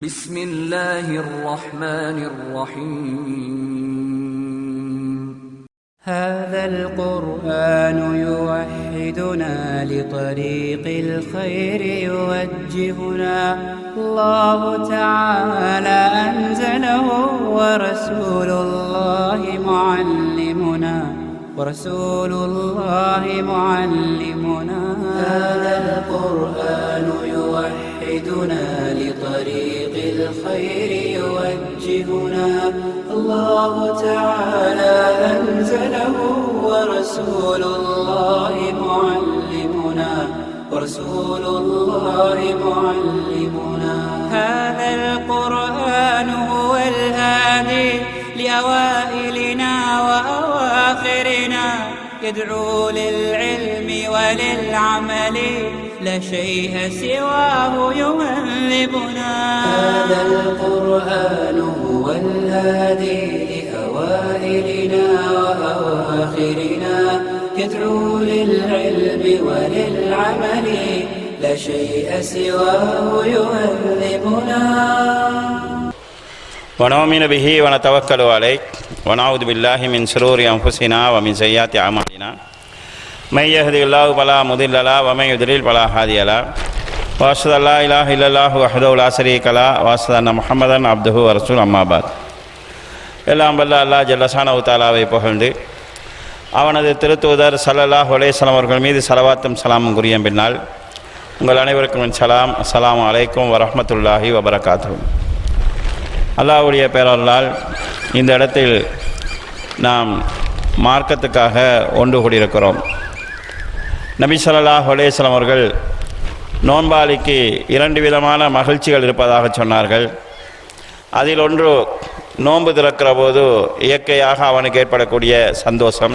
بسم الله الرحمن الرحيم هذا القرآن يوحدنا لطريق الخير يوجهنا الله تعالى أنزله ورسول الله معلمنا هذا القرآن يوحدنا لطريق الخير يوجهنا الله تعالى أنزله ورسول الله معلمنا هذا القرآن هو الهادي لأوائلنا وأواخرنا يدعو للعلم وللعمل لا شيء سواه يهذبنا هذا القرآن هو الهادي لأوائلنا وأواخرنا يدعو للعلم وللعمل لا شيء سواه يهذبنا ونؤمن به ونتوكل عليه ونعوذ بالله من شرور أنفسنا ومن سيئات أعمالنا من يهده الله فلا مضل له ومن يضلل فلا هادي له وأشهد أن لا إله إلا الله وحده لا شريك له وأشهد أن محمدا عبده ورسوله أما بعد எல்லாம் வல்ல அல்லாஹ் ஜல்லஷானஹு தஆலாவை புகழ்ந்து அவனது திருத்தூதர் ஸல்லல்லாஹு அலைஹி வஸல்லம் அவர்கள் மீது ஸலவாத்தும் ஸலாமும் கூறிய பின்னால் உங்கள் அனைவருக்கும் சலாம் அஸ்ஸலாமு அலைக்கும் வரஹ்மத்துல்லாஹி வபரகாத்துஹு. அல்லாஹ்வுடைய பேரருளால் இந்த இடத்தில் நாம் மார்க்கத்துக்காக ஒன்று கூடியிருக்கிறோம். நபி ஸல்லல்லாஹு அலைஹி வஸல்லம் அவர்கள் நோன்பாளிக்கு 2 விதமான மகிழ்ச்சிகள் இருப்பதாக சொன்னார்கள். அதில் ஒன்று நோன்பு திறக்கிற போது இயற்கையாக அவனுக்கு ஏற்படக்கூடிய சந்தோஷம்.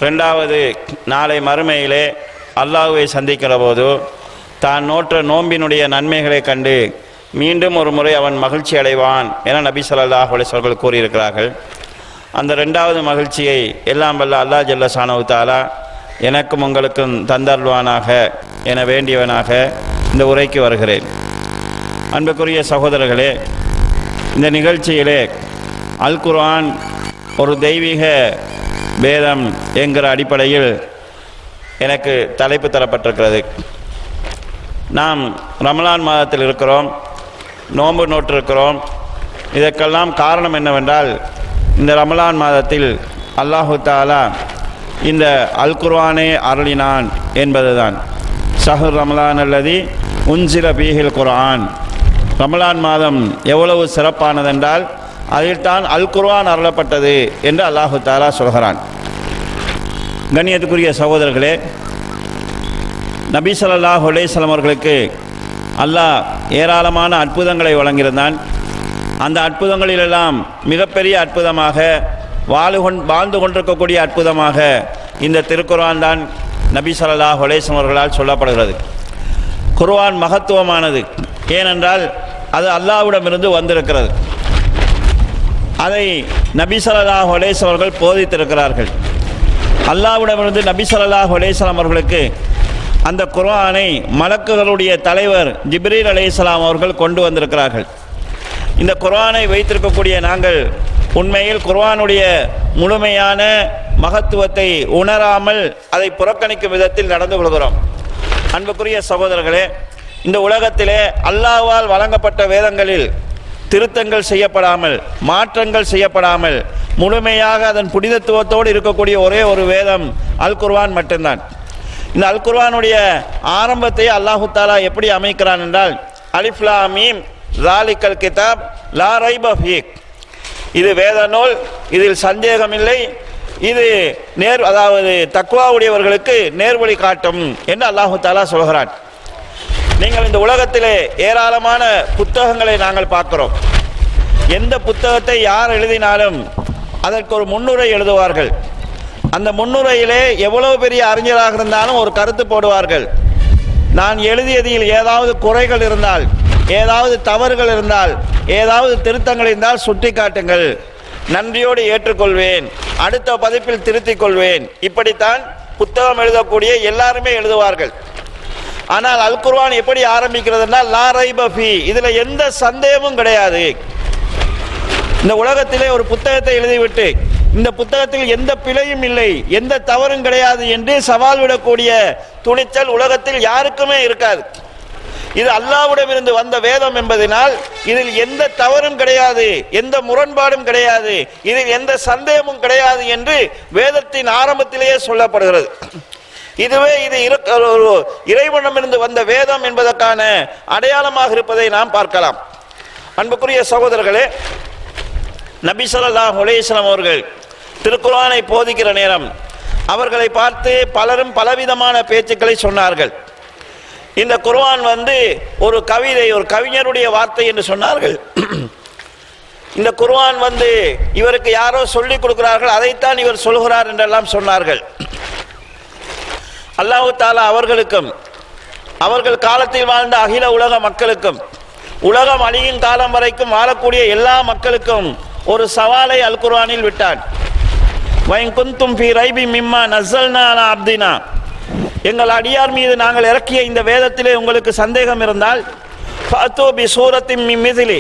2வது நாளை மறுமையிலே அல்லாஹ்வை சந்திக்கிற போது தான் நோற்ற நோன்பினுடைய நன்மைகளை கண்டு மீண்டும் ஒரு முறை அவன் மகிழ்ச்சி அடைவான் என நபி ஸல்லல்லாஹு அலைஹி வஸல்லம் கூறியிருக்கிறார்கள். அந்த 2வது மகிழ்ச்சியை எல்லாம் வல்ல அல்லாஹ் ஜல்லஷானஹு தஆலா எனக்கும் உங்களுக்கும் தந்தருள்வானாக என வேண்டியவனாக இந்த உரைக்கு வருகிறேன். அன்புக்குரிய சகோதரர்களே, இந்த நிகழ்ச்சியிலே அல் குர்ஆன் ஒரு தெய்வீக வேதம் என்கிற அடிப்படையில் எனக்கு தலைப்பு தரப்பட்டிருக்கிறது. நாம் ரமலான் மாதத்தில் இருக்கிறோம், நோன்பு நோற்றிருக்கிறோம். இதற்கெல்லாம் காரணம் என்னவென்றால், இந்த ரமலான் மாதத்தில் அல்லாஹு தஆலா இந்த அல் குர்ஆனை அருளினான் என்பதுதான். ஷஹ்ர் ரமலான் அல்லதி உன்சில பீஹில் குர்ஆன். ரமலான் மாதம் எவ்வளவு சிறப்பானதென்றால் அதில்தான் அல் குர்ஆன் அருளப்பட்டது என்று அல்லாஹு தஆலா சொல்கிறான். கண்ணியத்துக்குரிய சகோதரர்களே, நபி ஸல்லல்லாஹு அலைஹி வஸல்லம் அவர்களுக்கு அல்லாஹ் ஏராளமான அற்புதங்களை வழங்கியிருந்தான். அந்த அற்புதங்களிலெல்லாம் மிகப்பெரிய அற்புதமாக வாழ்ந்து கொண்டிருக்கக்கூடிய அற்புதமாக இந்த திருக்குர்ஆன் தான் நபி ஸல்லல்லாஹு அலைஹி வஸல்லம் அவர்களால் சொல்லப்படுகிறது. குர்ஆன் மகத்துவமானது. ஏனென்றால் அது அல்லாஹ்விடமிருந்து வந்திருக்கிறது. அதை நபி ஸல்லல்லாஹு அலைஹி வஸல்லம் அவர்கள் போதித்திருக்கிறார்கள். அல்லாஹ்விடமிருந்து நபி ஸல்லல்லாஹு அலைஹி வஸல்லம் அவர்களுக்கு அந்த குர்ஆனை மலக்குகளுடைய தலைவர் ஜிப்ரீல் அலைஹிஸ்ஸலாம் அவர்கள் கொண்டு வந்திருக்கிறார்கள். இந்த குர்ஆனை வைத்திருக்கக்கூடிய நாங்கள் உண்மையில் குர்ஆனுடைய முழுமையான மகத்துவத்தை உணராமல் அதை புறக்கணிக்கும் விதத்தில் நடந்து கொள்கிறோம். அன்புக்குரிய சகோதரர்களே, இந்த உலகத்திலே அல்லாஹ்வால் வழங்கப்பட்ட வேதங்களில் திருத்தங்கள் செய்யப்படாமல், மாற்றங்கள் செய்யப்படாமல், முழுமையாக அதன் புனிதத்துவத்தோடு இருக்கக்கூடிய ஒரே ஒரு வேதம் அல் குர்ஆன் மட்டும்தான். இந்த அல் குர்ஆனுடைய ஆரம்பத்தை அல்லாஹு தஆலா எப்படி அமைக்கிறான் என்றால், அலிஃப் லாம் மீம் ஸாலிகல் கிதாப் லா ரைப ஃபீஹ். இது வேத நூல், இதில் சந்தேகமில்லை, இது அதாவது தக்வா உடையவர்களுக்கு நேர்வழி காட்டும் என்று அல்லாஹு தஆலா சொல்கிறான். நீங்கள் இந்த உலகத்திலே ஏராளமான புத்தகங்களை நாங்கள் பார்க்கிறோம். எந்த புத்தகத்தை யார் எழுதினாலும் அதற்கு ஒரு முன்னுரை எழுதுவார்கள். அந்த முன்னுரையிலே எவ்வளவு பெரிய அறிஞராக இருந்தாலும் ஒரு கருத்து போடுவார்கள். நான் எழுதியதில் ஏதாவது குறைகள் இருந்தால், ஏதாவது தவறுகள் இருந்தால், ஏதாவது திருத்தங்கள் இருந்தால் சுட்டி காட்டுங்கள், நன்றியோடு ஏற்றுக்கொள்வேன், அடுத்த பதிப்பில் திருத்திக் கொள்வேன். இப்படித்தான் புத்தகம் எழுதக்கூடிய எல்லாருமே எழுதுவார்கள். ஆனால் அல் குர்ஆன் எப்படி ஆரம்பிக்கிறதுனா லா ரைப ஃபீ, இதுல எந்த சந்தேகமும் கிடையாது. இந்த உலகத்திலே ஒரு புத்தகத்தை எழுதிவிட்டு இந்த புத்தகத்தில் எந்த பிழையும் இல்லை, எந்த தவறும் கிடையாது என்று சவால் விடக்கூடிய துணிச்சல் உலகத்தில் யாருக்குமே இருக்காது. இது அல்லாஹ்விடமிருந்து வந்த வேதம் என்பதனால் இதில் எந்த தவறும் கிடையாது, எந்த முரண்பாடும் கிடையாது, இதில் எந்த சந்தேகமும் கிடையாது என்று வேதத்தின் ஆரம்பத்திலேயே சொல்லப்படுகிறது. இதுவே இது ஒரு இறைவனிடமிருந்து வந்த வேதம் என்பதற்கான அடையாளமாக இருப்பதை நாம் பார்க்கலாம். அன்புக்குரிய சகோதரர்களே, நபி ஸல்லல்லாஹு அலைஹி வஸல்லம் அவர்கள் திருக்குர்ஆனை போதிக்கிற நேரம் அவர்களை பார்த்து பலரும் பலவிதமான பேச்சுக்களை சொன்னார்கள். இந்த குர்ஆன் ஒரு கவிதை, ஒரு கவிஞருடைய வார்த்தை என்று சொன்னார்கள். இந்த குர்ஆன் இவருக்கு யாரோ சொல்லிக் கொடுக்கிறார்கள், அதைத்தான் இவர் சொல்கிறார் என்றெல்லாம் சொன்னார்கள். அல்லாஹ் தஆலா அவர்களுக்கும் அவர்கள் காலத்தில் வாழ்ந்த அகில உலக மக்களுக்கும் உலகம் அழியும் காலம் வரைக்கும் வாழக்கூடிய எல்லா மக்களுக்கும் ஒரு சவாலை அல் குர்ஆனில் விட்டான். வயின் குந்தும் ஃபீ ரைபி மிம்மா நஸல்னா அலா அப்தினா, எங்கள் அடியார் மீது நாங்கள் இறக்கிய இந்த வேதத்திலே உங்களுக்கு சந்தேகம் இருந்தால் ஃபஅத்து பி சூரத்தின் மின் மிஸ்லி,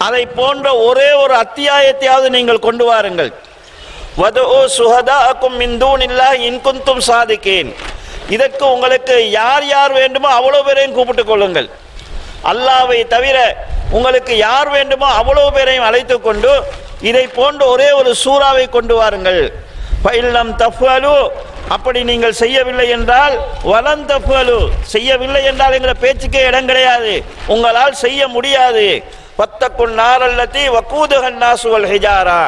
அதை போன்ற ஒரே ஒரு அத்தியாயத்தையாவது நீங்கள் கொண்டு வாருங்கள். வதுஉ சுஹதாஅக்கும் மின் தூனில்லாஹி இன் குந்தும் சாதிகீன், இதற்கு உங்களுக்கு யார் யார் வேண்டுமோ அவ்வளவு பேரையும் கூப்பிட்டுக் கொள்ளுங்கள். அல்லாஹ்வை தவிர உங்களுக்கு யார் வேண்டுமோ அவ்வளவு பேரையும் அழைத்து கொண்டு இதை போன்ற ஒரே ஒரு சூறாவை கொண்டு வாருங்கள். ஃபஇல்லம் தஃஅலு, அப்படி நீங்கள் செய்யவில்லை என்றால் வலன் தஃஅலு, செய்யவில்லை என்றால் என்ற பேச்சுக்கே இடம் கிடையாது, உங்களால் செய்ய முடியாது. ஃபத்தக்குன் நாரல்லதி வகூதுஹன் நாசு வல் ஹிஜாரா,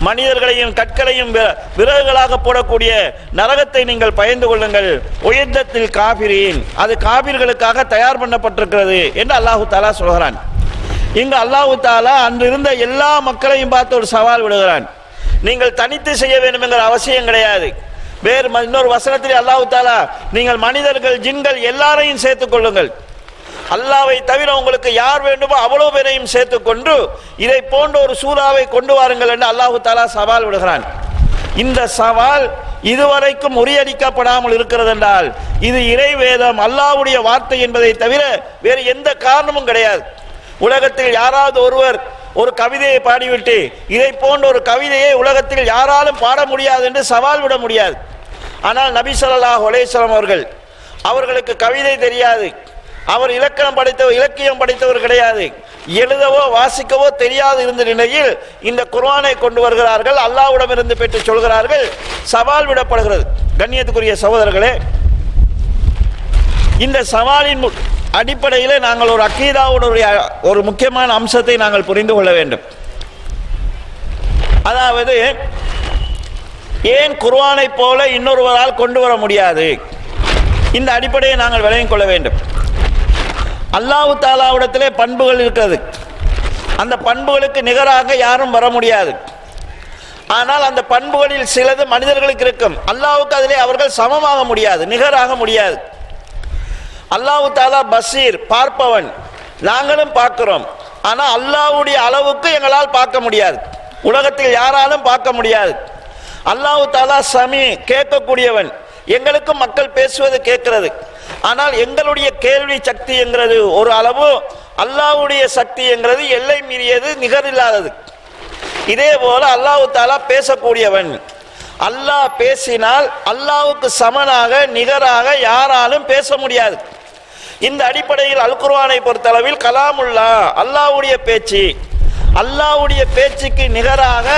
மனிதர்களையும் கற்களையும் விறகுகளாக போடக்கூடிய நரகத்தை நீங்கள் பயந்து கொள்ளுங்கள். உயர்ந்தத்தில் காபிரீன், அது காபிர்களுக்காக தயார் பண்ணப்பட்டிருக்கிறது என்று அல்லாஹு தஆலா சொல்கிறான். இங்கு அல்லாஹு தஆலா அன்றிருந்த எல்லா மக்களையும் பார்த்து ஒரு சவால் விடுகிறான். நீங்கள் தனித்து செய்ய வேண்டும் என்கிற அவசியம் கிடையாது. வேறு இன்னொரு வசனத்தில் அல்லாஹு தஆலா நீங்கள் மனிதர்கள் ஜின்கள் எல்லாரையும் சேர்த்துக் கொள்ளுங்கள், அல்லாஹ்வை தவிர உங்களுக்கு யார் வேண்டுமோ அவ்வளவு பேரையும் சேர்த்துக்கொண்டு இதை போன்ற ஒரு சூறாவை கொண்டு வாருங்கள் என்று அல்லாஹு தஆலா சவால் விடுகிறான். இந்த சவால் இதுவரைக்கும் முறியடிக்கப்படாமல் இருக்கிறது என்றால் இது இறை வேதம், அல்லாஹ்வுடைய வார்த்தை என்பதை தவிர வேறு எந்த காரணமும் கிடையாது. உலகத்தில் யாராவது ஒருவர் ஒரு கவிதையை பாடிவிட்டு இதை போன்ற ஒரு கவிதையை உலகத்தில் யாராலும் பாட முடியாது என்று சவால் விட முடியாது. ஆனால் நபி ஸல்லல்லாஹு அலைஹி வஸல்லம் அவர்களுக்கு கவிதை தெரியாது, அவர் இலக்கியம் படித்தவர் கிடையாது, எழுதவோ வாசிக்கவோ தெரியாது இருந்த நிலையில் இந்த குர்ஆனை கொண்டு வருகிறார்கள், அல்லாஹ்விடமிருந்து பெற்று சொல்கிறார்கள், சவால் விடப்படுகிறது. கண்ணியத்துக்குரிய சகோதரர்களே, இந்த சவாலின் அடிப்படையில் நாங்கள் ஒரு அக்கீதாவுடைய ஒரு முக்கியமான அம்சத்தை நாங்கள் புரிந்து கொள்ள வேண்டும். அதாவது, ஏன் குர்ஆனை போல இன்னொருவரால் கொண்டு வர முடியாது, இந்த அடிப்படையை நாங்கள் விளங்கிக் கொள்ள வேண்டும். அல்லாஹ் தஆலாவிடத்திலே பண்புகள் இருக்கிறது, அந்த பண்புகளுக்கு நிகராக யாரும் வர முடியாது. ஆனால் அந்த பண்புகளில் சிலது மனிதர்களுக்கு இருக்கும், அல்லாஹ்வுக்கு அதிலே அவர்கள் சமமாக முடியாது, நிகராக முடியாது. அல்லாஹ் தஆலா பசீர், பார்ப்பவன், நாங்களும் பார்க்கிறோம், ஆனால் அல்லாஹ்வுடைய அளவுக்கு எங்களால் பார்க்க முடியாது, உலகத்தில் யாராலும் பார்க்க முடியாது. அல்லாஹ் தஆலா சமீ, கேட்கக்கூடியவன், எங்களுக்கும் மக்கள் பேசுவது கேட்கிறது, ஆனால் எங்களுடைய கேள்வி சக்தி என்கிறது ஒரு அளவு, அல்லாஹ்வுடைய சக்தி என்கிறது எல்லை மீறியது, நிகரில்லாதது. இதே போல அல்லாஹ் தஆலா பேசக்கூடியவன், அல்லாஹ் பேசினால் அல்லாஹ்வுக்கு சமனாக நிகராக யாராலும் பேச முடியாது. இந்த அடிப்படையில் அல் குர்ஆனை பொறுத்தளவில் கலாமுல்லா, அல்லாஹ்வுடைய பேச்சு, அல்லாஹ்வுடைய பேச்சுக்கு நிகராக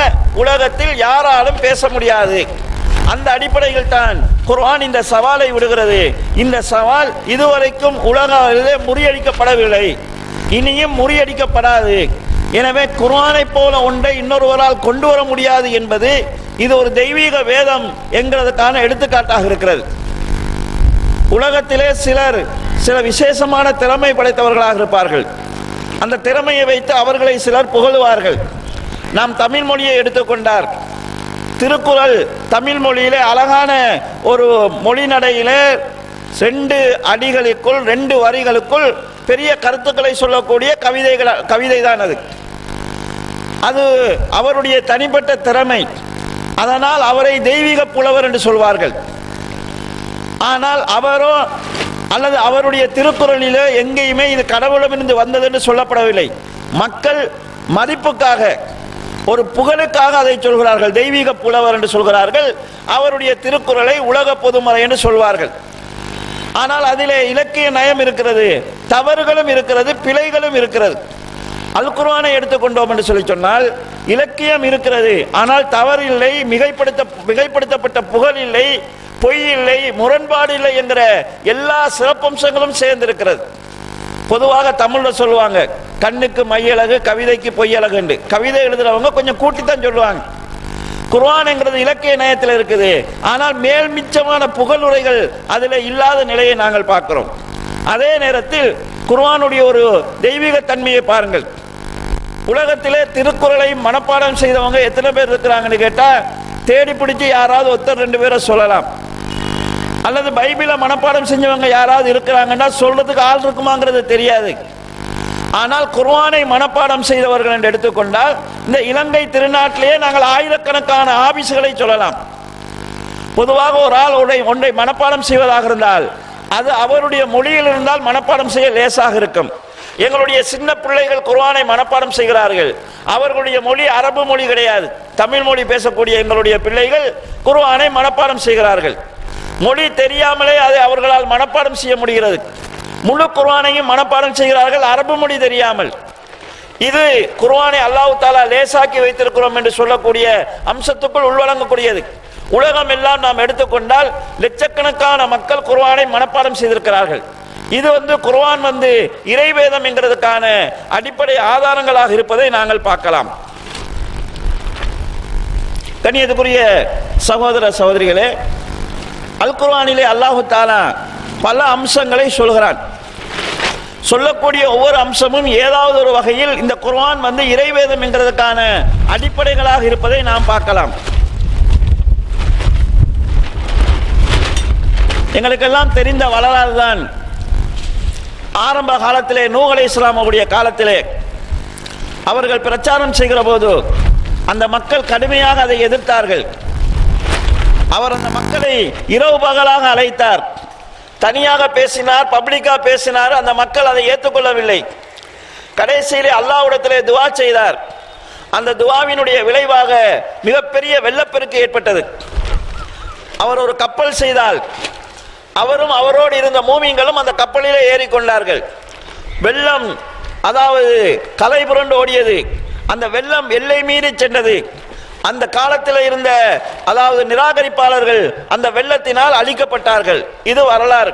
உலகத்தில் யாராலும் பேச முடியாது. அந்த அடிப்படையில் தான் குர்ஆன் இந்த சவாலை விடுகிறது. இந்த சவால் இதுவரைக்கும் உலகிலே முறியடிக்கப்படவில்லை, இனியும் முறியடிக்கப்படாது. எனவே குர்ஆனை போல ஒன்றை இன்னொருவரால் கொண்டு வர முடியாது என்பது இது ஒரு தெய்வீக வேதம் என்கிறதுக்கான எடுத்துக்காட்டாக இருக்கிறது. உலகத்திலே சில விசேஷமான திறமை படைத்தவர்களாக இருப்பார்கள், அந்த திறமையை வைத்து அவர்களை சிலர் புகழுவார்கள். நாம் தமிழ் மொழியை எடுத்துக்கொண்டார், திருக்குறள் தமிழ் மொழியிலே அழகான ஒரு மொழி நடையிலே 2 அடிகளுக்குள் 2 வரிகளுக்குள் பெரிய கருத்துக்களை சொல்லக்கூடிய கவிதை தான் அது அவருடைய தனிப்பட்ட திறமை. அதனால் அவரை தெய்வீக புலவர் என்று சொல்வார்கள். ஆனால் அவரோ அல்லது அவருடைய திருக்குறளிலே எங்கேயுமே இது கடவுளமிருந்து வந்தது என்று சொல்லப்படவில்லை. மக்கள் மதிப்புக்காக, ஒரு புகழுக்காக அதை சொல்கிறார்கள். தெய்வீக புலவர் என்று சொல்கிறார்கள். அவருடைய திருக்குறளை உலக பொதுமறை என்று சொல்வார்கள். ஆனால் அதிலே இலக்கிய நயம் இருக்கிறது, தவறுகளும் இருக்கிறது, பிழைகளும் இருக்கிறது. அல் குர்ஆனை எடுத்துக்கொண்டோம் என்று சொன்னால் இலக்கியம் இருக்கிறது, ஆனால் தவறு இல்லை, மிகைப்படுத்தப்பட்ட புகழ் இல்லை, பொய் இல்லை, முரண்பாடு இல்லை என்கிற எல்லா சிறப்பம்சங்களும் சேர்ந்திருக்கிறது. பொதுவாக தமிழ்ல சொல்லுவாங்க, கண்ணுக்கு மையழகு கவிதைக்கு பொய்யழகு என்று. கவிதை எழுதுறவங்க கொஞ்சம் கூட்டித்தான் சொல்லுவாங்க. குர்ஆன்ங்கிறது இலக்கிய நயத்தில் இருக்குது, ஆனால் மேல் மிச்சமான புகழுரைகள் அதில் இல்லாத நிலையை நாங்கள் பார்க்கிறோம். அதே நேரத்தில் குர்ஆனுடைய ஒரு தெய்வீக தன்மையை பாருங்கள். உலகத்திலே திருக்குறளை மனப்பாடம் செய்தவங்க எத்தனை பேர் இருக்கிறாங்கன்னு கேட்டா தேடி பிடிச்சி யாராவது ஒருத்தர் ரெண்டு பேரை சொல்லலாம். அல்லது பைபிளை மனப்பாடம் செஞ்சவங்க யாராவது இருக்கிறாங்கன்னா சொல்றதுக்கு ஆள் இருக்குமாங்கிறது தெரியாது. ஆனால் குர்ஆனை மனப்பாடம் செய்தவர்கள் என்று எடுத்துக்கொண்டால் இந்த இலங்கை திருநாட்டிலேயே நாங்கள் ஆயிரக்கணக்கான ஆபீஸ்களை சொல்லலாம். பொதுவாக ஒரு ஆள் ஒன்றை மனப்பாடம் செய்வதாக இருந்தால் அது அவருடைய மொழியில் இருந்தால் மனப்பாடம் செய்ய லேசாக இருக்கும். எங்களுடைய சின்ன பிள்ளைகள் குர்ஆனை மனப்பாடம் செய்கிறார்கள். அவர்களுடைய மொழி அரபு மொழி கிடையாது, தமிழ் மொழி பேசக்கூடிய எங்களுடைய பிள்ளைகள் குர்ஆனை மனப்பாடம் செய்கிறார்கள். மொழி தெரியாமலே அதை அவர்களால் மனப்பாடம் செய்ய முடிகிறது. முழு குர்ஆனையும் மனப்பாடம் செய்கிறார்கள் அரபு மொழி தெரியாமல். இது குர்ஆனை அல்லாஹ் தஆலா லேசாக்கி வைத்திருக்கிறோம் என்று சொல்லக்கூடிய அம்சத்துக்குள் உள்வழங்கக்கூடியது. உலகம் எல்லாம் நாம் எடுத்துக்கொண்டால் லட்சக்கணக்கான மக்கள் குர்ஆனை மனப்பாடம் செய்திருக்கிறார்கள். இது குர்ஆன் இறைவேதம் என்கிறதுக்கான அடிப்படை ஆதாரங்களாக இருப்பதை நாங்கள் பார்க்கலாம். கண்ணியத்துக்குரிய சகோதர சகோதரிகளே, அல் குர்ஆனிலே அல்லாஹ் தஆலா பல அம்சங்களை சொல்கிறான். சொல்லக்கூடிய ஒவ்வொரு அம்சமும் ஏதாவது ஒரு வகையில் இந்த குர்ஆன் இறைவேதம் என்கிறதுக்கான அடிப்படைகளாக இருப்பதை நாம் பார்க்கலாம். எங்களுக்கெல்லாம் தெரிந்த வரலாறு தான், ஆரம்ப காலத்திலே நூஹ் அலைஹிஸ்ஸலாம் அவருடைய காலத்திலே அவர்கள் பிரச்சாரம் செய்கிற போது அந்த மக்கள் கடுமையாக அதை எதிர்த்தார்கள். அவர் அந்த மக்களை இரவு பகலாக அழைத்தார், தனியாக பேசினார், பப்ளிக்கா பேசினார். அந்த மக்கள் அதை ஏற்றுக்கொள்ளவில்லை. கடைசியிலே அல்லாஹ்விடத்திலே துஆ செய்தார். அந்த துஆவினுடைய விளைவாக மிகப்பெரிய வெள்ளப்பெருக்கு ஏற்பட்டது. அவர் ஒரு கப்பல் செய்தால் அவரும் அவரோடு இருந்த மூமின்களும் அந்த கப்பலிலே ஏறிக்கொண்டார்கள். வெள்ளம் அதாவது கலை புரண்டு ஓடியது. அந்த வெள்ளம் எல்லை மீறி சென்றது. அந்த காலத்தில் இருந்த அதாவது நிராகரிப்பாளர்கள் அந்த வெள்ளத்தினால் அழிக்கப்பட்டார்கள். இது வரலாறு.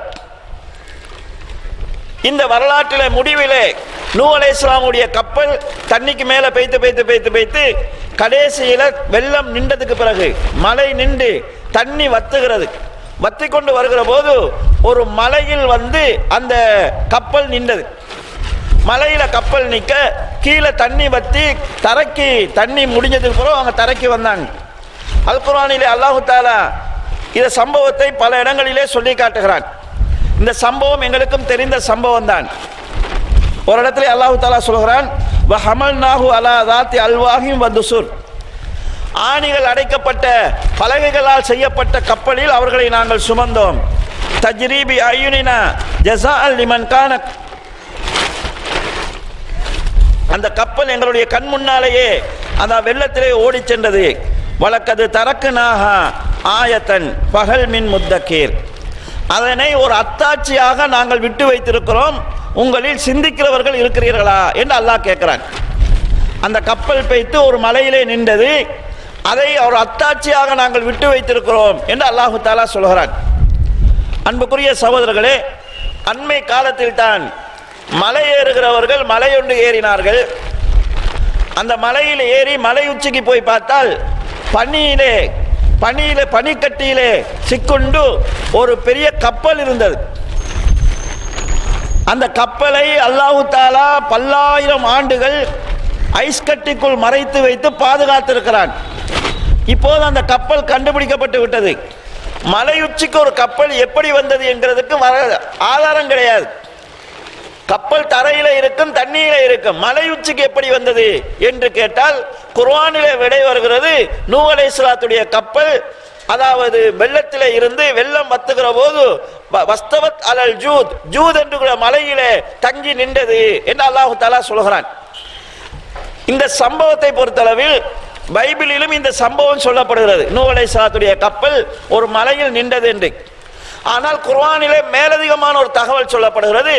இந்த வரலாற்றிலே முடிவிலே நூஹ் அலைஹிஸ்ஸலாமுடைய கப்பல் தண்ணிக்கு மேலே பெய்த்து கடைசியில வெள்ளம் நின்றதுக்கு பிறகு மழை நின்று தண்ணி வத்துகிறது. வத்தி கொண்டு வருகிற போது ஒரு மலையில் அந்த கப்பல் நின்றது. மலையில கப்பல் நிற்க கீழே தண்ணி வத்தி தரைக்கு தண்ணி முடிஞ்சதுக்கு பிறகு அவங்க தரைக்கு வந்தாங்க. அல் குர்ஆனிலே அல்லாஹ் தஆலா இந்த சம்பவத்தை பல இடங்களிலே சொல்லி காட்டுகிறான். இந்த சம்பவம் எங்களுக்கும் தெரிந்த சம்பவம் தான். ஒரு இடத்துல அல்லாஹ் தஆலா சொல்கிறான், வ ஹமல்நாஹு அலா ذات அல்வாஹிம் வ துசுர். ஆணிகள் அடைக்கப்பட்ட பலகைகளால் செய்யப்பட்ட கப்பலில் அவர்களை நாங்கள் சுமந்தோம். தஜ்ரீபி அய்யுனினா ஜஸாஅல் லிமன் கான. அந்த கப்பல் எங்களுடைய கண் முன்னாலேயே அந்த வெள்ளத்திலே ஓடி சென்றது. வலக்கது தரக்குனாஹா ஆயத்தன் பகல் மின் முத்தக்கீர். அதனை ஒரு அத்தாட்சியாக நாங்கள் விட்டு வைத்திருக்கிறோம், உங்களில் சிந்திக்கிறவர்கள் இருக்கிறீர்களா என்று அல்லாஹ் கேட்கிறான். அந்த கப்பல் பெய்து ஒரு மலையிலே நின்றது. அதை ஒரு அத்தாட்சியாக நாங்கள் விட்டு வைத்திருக்கிறோம் என்று அல்லாஹ் தஆலா சொல்கிறான். அன்புக்குரிய சகோதரர்களே, அண்மை காலத்தில் தான் மலை ஏறுகிறவர்கள் மலையொன்று ஏறினார்கள். அந்த மலையில் ஏறி மலை உச்சிக்கு போய் பார்த்தால் பனிக்கட்டியிலே சிக்குண்டு ஒரு பெரிய கப்பல் இருந்தது. அந்த கப்பலை அல்லாஹ் தஆலா பல்லாயிரம் ஆண்டுகள் ஐஸ் கட்டிக்குள் மறைத்து வைத்து பாதுகாத்திருக்கிறான். இப்போது அந்த கப்பல் கண்டுபிடிக்கப்பட்டு விட்டது. மலையுச்சிக்கு ஒரு கப்பல் எப்படி வந்தது என்கிறதுக்கு ஆதாரம் கிடையாது. கப்பல் தரையில இருக்கும், தண்ணியில இருக்கும். மலையுச்சிக்கு எப்படி வந்தது என்று கேட்டால் குர்ஆனிலே விடை வருகிறது. நூஹ் அலைஹிஸ்ஸலாத்துடைய கப்பல் அதாவது வெள்ளத்திலே இருந்து வெள்ளம் வத்துகிற போது வஸ்தவத் அலல் ஜூத், ஜூத் என்கிற மலையிலே தங்கி நின்றது என்று அல்லாஹு தஆலா சொல்கிறான். இந்த சம்பவத்தை பொறுத்தளவில் பைபிளிலும் இந்த சம்பவம் சொல்லப்படுகிறது. நூஹ் அலைஹிஸ்ஸலாத்துடைய கப்பல் ஒரு மலையில் நின்றது என்று. ஆனால் குர்ஆனிலே மேலதிகமான ஒரு தகவல் சொல்லப்படுகிறது.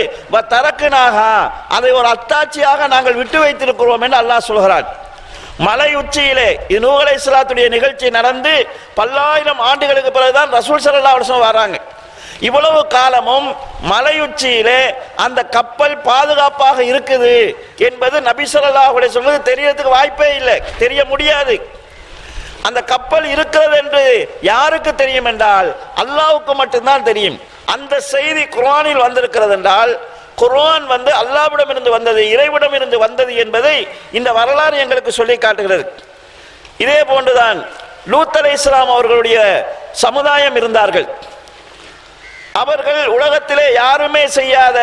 தரக்குனாகா, அதை ஒரு அத்தாட்சியாக நாங்கள் விட்டு வைத்திருக்கிறோம் என்று அல்லாஹ் சொல்கிறான். மலை உச்சியிலே இது நூஹ் அலைஹிஸ்ஸலாத்துடைய நிகழ்ச்சி நடந்து பல்லாயிரம் ஆண்டுகளுக்கு பிறகுதான் ரசூல் ஸல்லல்லாஹு அலைஹி வஸல்லம் வராங்க. இவ்வளவு காலமும் மலை உச்சியிலே அந்த கப்பல் பாதுகாப்பாக இருக்குது என்பது நபி ஸல்லல்லாஹு அலைஹி வஸல்லம் தெரியறதுக்கு வாய்ப்பே இல்லை, தெரிய முடியாது. அந்த கப்பல் இருக்கிறது என்று யாருக்கு தெரியும் என்றால் அல்லாஹ்வுக்கு மட்டும்தான் தெரியும். அந்த செய்தி குர்ஆனில் வந்திருக்கிறது என்றால் குர்ஆன் அல்லாஹ்விடம் இருந்து வந்தது, இறைவிடம் இருந்து வந்தது என்பதை இந்த வரலாறு எங்களுக்கு சொல்லி காட்டுகிறது. இதே போன்றுதான் லூத் அலைஹிஸ்ஸலாம் அவர்களுடைய சமுதாயம் இருந்தார்கள். அவர்கள் உலகத்திலே யாருமே செய்யாத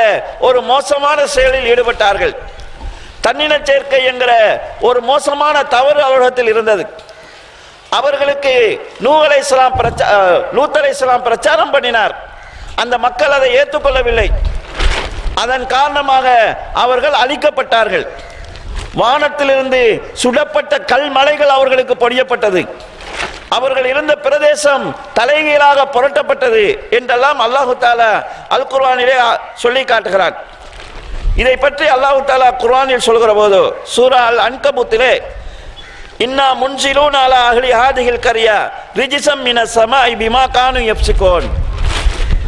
ஒரு மோசமான செயலில் ஈடுபட்டார்கள். தன்னின சேர்க்கை என்கிற ஒரு மோசமான தவறு அவர்களிடத்தில் இருந்தது. அவர்களுக்கு லூத் அலைஹிஸ்ஸலாம் பிரச்சாரம் பண்ணினார். அந்த மக்கள் அதை ஏற்றுக்கொள்ளவில்லை. அதன் காரணமாக அவர்கள் அழிக்கப்பட்டார்கள். வானத்திலிருந்து சுடப்பட்ட கல் மலைகள் அவர்களுக்கு பொழியப்பட்டது. அவர்கள் இருந்த பிரதேசம் தலைகீழாக புரட்டப்பட்டது என்றெல்லாம் அல்லாஹு தஆலா அல் குர்ஆனிலே சொல்லி காட்டுகிறான். இதை பற்றி அல்லாஹு தஆலா குர்ஆனில் சொல்கிற போது சூரா அல் அன்கபூத்திலே இன்னா முன்சிலூன அலா அஹ்லி ஹாதிஹில் கரியா ரிஜ்ஸம் மினஸ் ஸமாஇ பிமா கானூ யஃப்ஸிகூன்,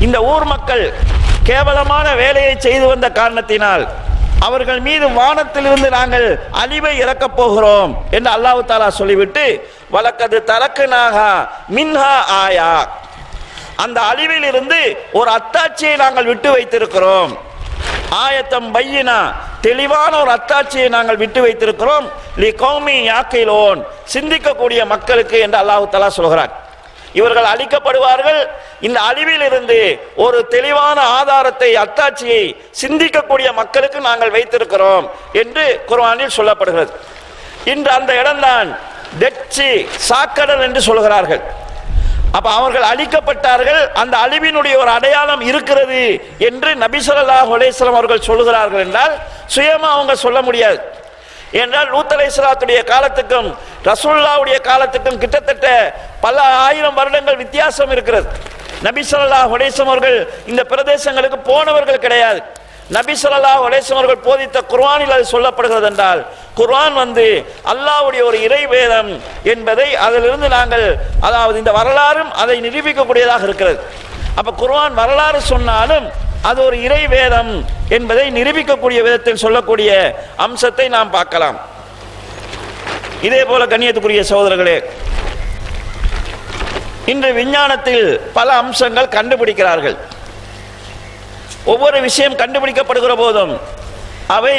இந்த ஊர் மக்கள் கேவலமான வேலையை செய்து வந்த காரணத்தினால் அவர்கள் மீது வானத்திலிருந்து நாங்கள் அழிவை இறக்கப் போகிறோம் என்று அல்லாஹ் தஆலா சொல்லிவிட்டு வலக்கது தரக்குனாகா மின்ஹா ஆயா, அந்த அழிவில் இருந்து ஒரு அத்தாட்சியை நாங்கள் விட்டு வைத்திருக்கிறோம். ஆயத்தம் பையினா, தெளிவான ஒரு அத்தாட்சியை நாங்கள் விட்டு வைத்திருக்கிறோம். லி கௌமி யாக்கிலூன், சிந்திக்கக்கூடிய மக்களுக்கு என்று அல்லாஹ் தஆலா சொல்கிறார். இவர்கள் அழிக்கப்படுவார்கள். இந்த அழிவில் இருந்து ஒரு தெளிவான ஆதாரத்தை, அத்தாட்சியை சிந்திக்கக்கூடிய மக்களுக்கு நாங்கள் வைத்திருக்கிறோம் என்று குர்ஆனில் சொல்லப்படுகிறது. இன்று அந்த இடம்தான் டெட்சி, சாக்கடல் என்று சொல்கிறார்கள். அப்ப அவர்கள் அழிக்கப்பட்டார்கள். அந்த அழிவினுடைய ஒரு அடையாளம் இருக்கிறது என்று நபி ஸல்லல்லாஹு அலைஹி வஸல்லம் அவர்கள் சொல்கிறார்கள் என்றால் சுயமா அவங்க சொல்ல முடியாது. என்றால் லூத் அலைஹிஸ்ஸலாத்துடைய காலத்துக்கும் ரசூலுல்லாஹ்வுடைய காலத்துக்கும் கிட்டத்தட்ட பல ஆயிரம் வருடங்கள் வித்தியாசம் இருக்கிறது. நபி ஸல்லல்லாஹு அலைஹி வஸல்லம் அவர்கள் இந்த பிரதேசங்களுக்கு போனவர்கள் கிடையாது. நபி ஸல்லல்லாஹு அலைஹி வஸல்லம் அவர்கள் போதித்த குர்ஆனில் அது சொல்லப்படுகிறது என்றால் குர்ஆன் அல்லாஹ்வுடைய ஒரு இறை வேதம் என்பதை அதிலிருந்து நாங்கள், அதாவது இந்த வரலாறும் அதை நிரூபிக்கக்கூடியதாக இருக்கிறது. அப்ப குர்ஆன் வரலாறு சொன்னாலும் அது ஒரு இறை வேதம் என்பதை நிரூபிக்கக்கூடிய விதத்தில் சொல்லக்கூடிய அம்சத்தை நாம் பார்க்கலாம். இதே போல கண்ணியத்துக்குரிய சகோதரர்களே, இன்று விஞ்ஞானத்தில் பல அம்சங்கள் கண்டுபிடிக்கிறார்கள். ஒவ்வொரு விஷயம் கண்டுபிடிக்கப்படுகிற போதும் அவை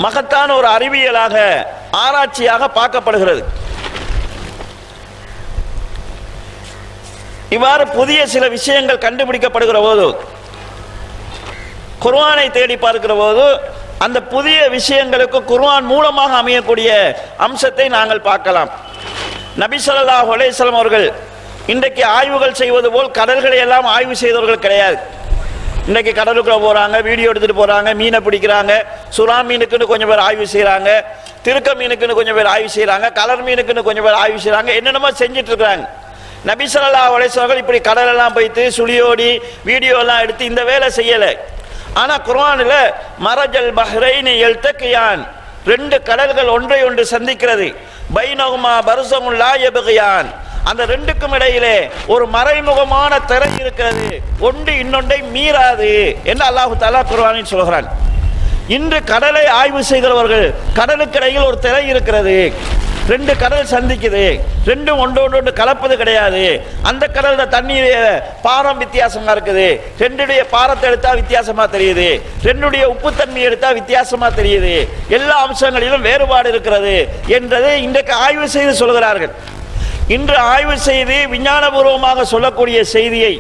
மகத்தான ஒரு அறிவியலாக, ஆராய்ச்சியாக பார்க்கப்படுகிறது. இவ்வாறு புதிய சில விஷயங்கள் கண்டுபிடிக்கப்படுகிற போது குர்ஆனை தேடி பார்க்கிற போது அந்த புதிய விஷயங்களுக்கு குர்ஆன் மூலமாக அமையக்கூடிய அம்சத்தை நாங்கள் பார்க்கலாம். நபி ஸல்லல்லாஹு அலைஹி வஸல்லம் அவர்கள் இன்றைக்கு ஆய்வுகள் செய்வது போல் கடல்களை எல்லாம் ஆய்வு செய்தவர்கள் கிடையாது. இன்றைக்கு கடலுக்குள்ள போறாங்க, வீடியோ எடுத்துட்டு போறாங்க, மீனை பிடிக்கிறாங்க. சுறா மீனுக்குன்னு கொஞ்சம் பேர் ஆய்வு செய்யறாங்க, திருக்க மீனுக்குன்னு கொஞ்சம் பேர் ஆய்வு செய்யறாங்க, கலர் மீனுக்குன்னு கொஞ்சம் பேர் ஆய்வு செய்யறாங்க, என்னென்னமோ செஞ்சுட்டு இருக்கிறாங்க. நபி ஸல்லல்லாஹு அலைஹி வஸல்லம் இப்படி கடலெல்லாம் போயிட்டு சுழியோடி வீடியோ எல்லாம் எடுத்து இந்த வேலை செய்யலை. ஆனா குர்ஆனில் மரஜல் பஹ்ரைனி யல்தகியான், ரெண்டு கடல்கள் ஒன்றை ஒன்று சந்திக்கிறது. பைனஹுமா பர்ஸகுன் லா யப்கியான், அந்த ரெண்டுக்கும் இடையிலே ஒரு மறைமுகமான திரை இருக்கிறது, ஒன்று இன்னொன்றை மீறாது என்று அல்லாஹ் தஆலா குர்ஆனில் சொல்கிறான். இன்று கடலை ஆய்வு செய்கிறவர்கள் கடலுக்கிடையில் ஒரு திரை இருக்கிறது, ரெண்டு கடல் சந்திக்குது, ரெண்டும் ஒன்றோடு கலப்பது கிடையாது. அந்த கடல்ல தண்ணீர் பாரம் வித்தியாசமா இருக்குது, ரெண்டுடைய பாரத்தை எடுத்தா வித்தியாசமா தெரியுது, ரெண்டுடைய உப்புத்தன்மை எடுத்தா வித்தியாசமா தெரியுது, எல்லா அம்சங்களிலும் வேறுபாடு இருக்கிறது என்றதை இன்றைக்கு ஆய்வு செய்து சொல்கிறார்கள். இன்று ஆய்வு செய்து விஞ்ஞானபூர்வமாக சொல்லக்கூடிய செய்தியை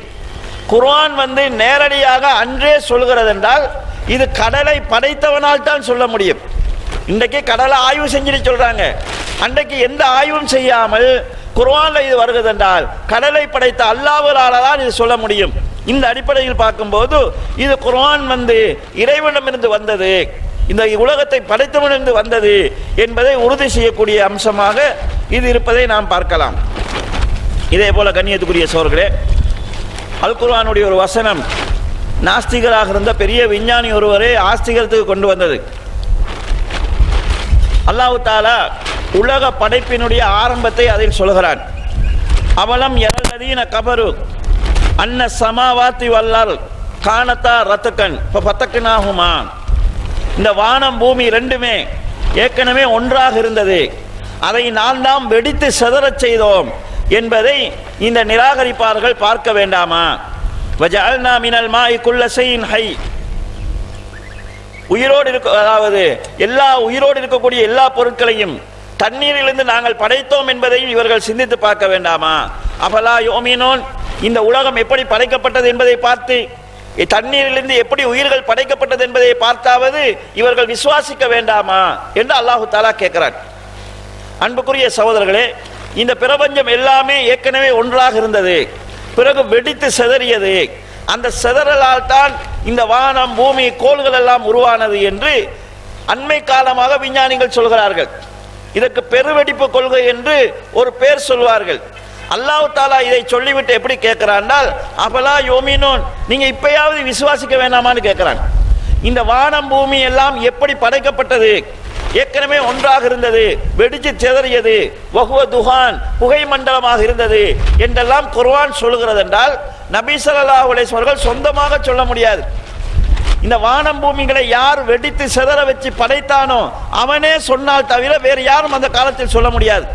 குர்ஆன் நேரடியாக அன்றே சொல்கிறது என்றால் இது கடலை படைத்தவனால் தான் சொல்ல முடியும். இன்றைக்கு கடலை ஆய்வு செஞ்சுட்டு சொல்றாங்க. அன்றைக்கு எந்த ஆய்வும் செய்யாமல் குர்ஆன்ல இது வருகிறது என்றால் கடலை படைத்த அல்லாஹ்வால தான் இது சொல்ல முடியும். இந்த அடிப்படையில் பார்க்கும்போது இது குர்ஆன் இறைவனிடமிருந்து வந்தது, இந்த உலகத்தை படைத்தவனிலிருந்து வந்தது என்பதை உறுதி செய்யக்கூடிய அம்சமாக இது இருப்பதை நாம் பார்க்கலாம். இதே போல கண்ணியத்துக்குரிய சோர்களே, அல் குர்ஆனுடைய ஒரு வசனம் நாஸ்திகராக இருந்த பெரிய விஞ்ஞானி ஒருவரை ஆஸ்திகத்துக்கு கொண்டு வந்தது. அல்லாஹ் தஆலா உலக படைப்பினுடைய ஆரம்பத்தை அதில் சொல்கிறான். அவலம் யரல்லதீன கபரு அன்ன சமாவாத்தி வல்லர் கானத்தா ரத்தகன் ஃபதக்னாஹுமா. இந்த வானம் பூமி ரெண்டுமே ஏற்கனவே ஒன்றாக இருந்தது, அதை நாம் வெடித்து சிதறச் செய்தோம் என்பதை இந்த நிராகரிப்பார்கள் பார்க்க வேண்டாமா? வஜஅல்னா மினல் மாஇ குல்ல ஷைஇன் ஹை. அதாவது உயிரோடு இருக்கக்கூடிய எல்லா பொருட்களையும் தண்ணீரிலிருந்து நாங்கள் படைத்தோம் என்பதை இவர்கள் சிந்தித்து பார்க்க வேண்டாமா? அஃபலா யுமினூன். இந்த உலகம் எப்படி படைக்கப்பட்டது என்பதை பார்த்து, தண்ணீரிலிருந்து எப்படி உயிர்கள் படைக்கப்பட்டது என்பதை பார்த்தாவது இவர்கள் விசுவாசிக்க வேண்டாமா என்று அல்லாஹு தஆலா கேட்கிறான். அன்புக்குரிய சகோதரர்களே, இந்த பிரபஞ்சம் எல்லாமே ஏற்கனவே ஒன்றாக இருந்தது, பிறகு வெடித்து சிதறியது. அந்த சிதறலால் தான் இந்த வானம் பூமி கோள்கள் எல்லாம் உருவானது என்று அண்மை காலமாக விஞ்ஞானிகள் சொல்கிறார்கள். இதற்கு பெருவெடிப்பு கொள்கை என்று ஒரு பேர் சொல்வார்கள். அல்லாஹ் தஆலா இதை சொல்லிவிட்டு எப்படி கேட்கிறான், அஃபலா யுமினூன், நீங்க இப்பயாவது விசுவாசிக்க வேண்டாமான்னு கேட்கிறான். இந்த வானம் பூமி எல்லாம் எப்படி படைக்கப்பட்டது, ஏற்கனவே ஒன்றாக இருந்தது, வெடிச்சு சிதறியது, வஹுவ துஹான், புகை மண்டலமாக இருந்தது என்றெல்லாம் குர்ஆன் சொல்லுகிறது என்றால் நபி ஸல்லல்லாஹு அலைஹி வஸல்லம் அவர்கள் சொந்தமாக சொல்ல முடியாது. இந்த வானம் பூமிகளை யார் வெடித்து சிதற வச்சு படைத்தானோ அவனே சொன்னால் தவிர வேறு யாரும் அந்த காலத்தில் சொல்ல முடியாது.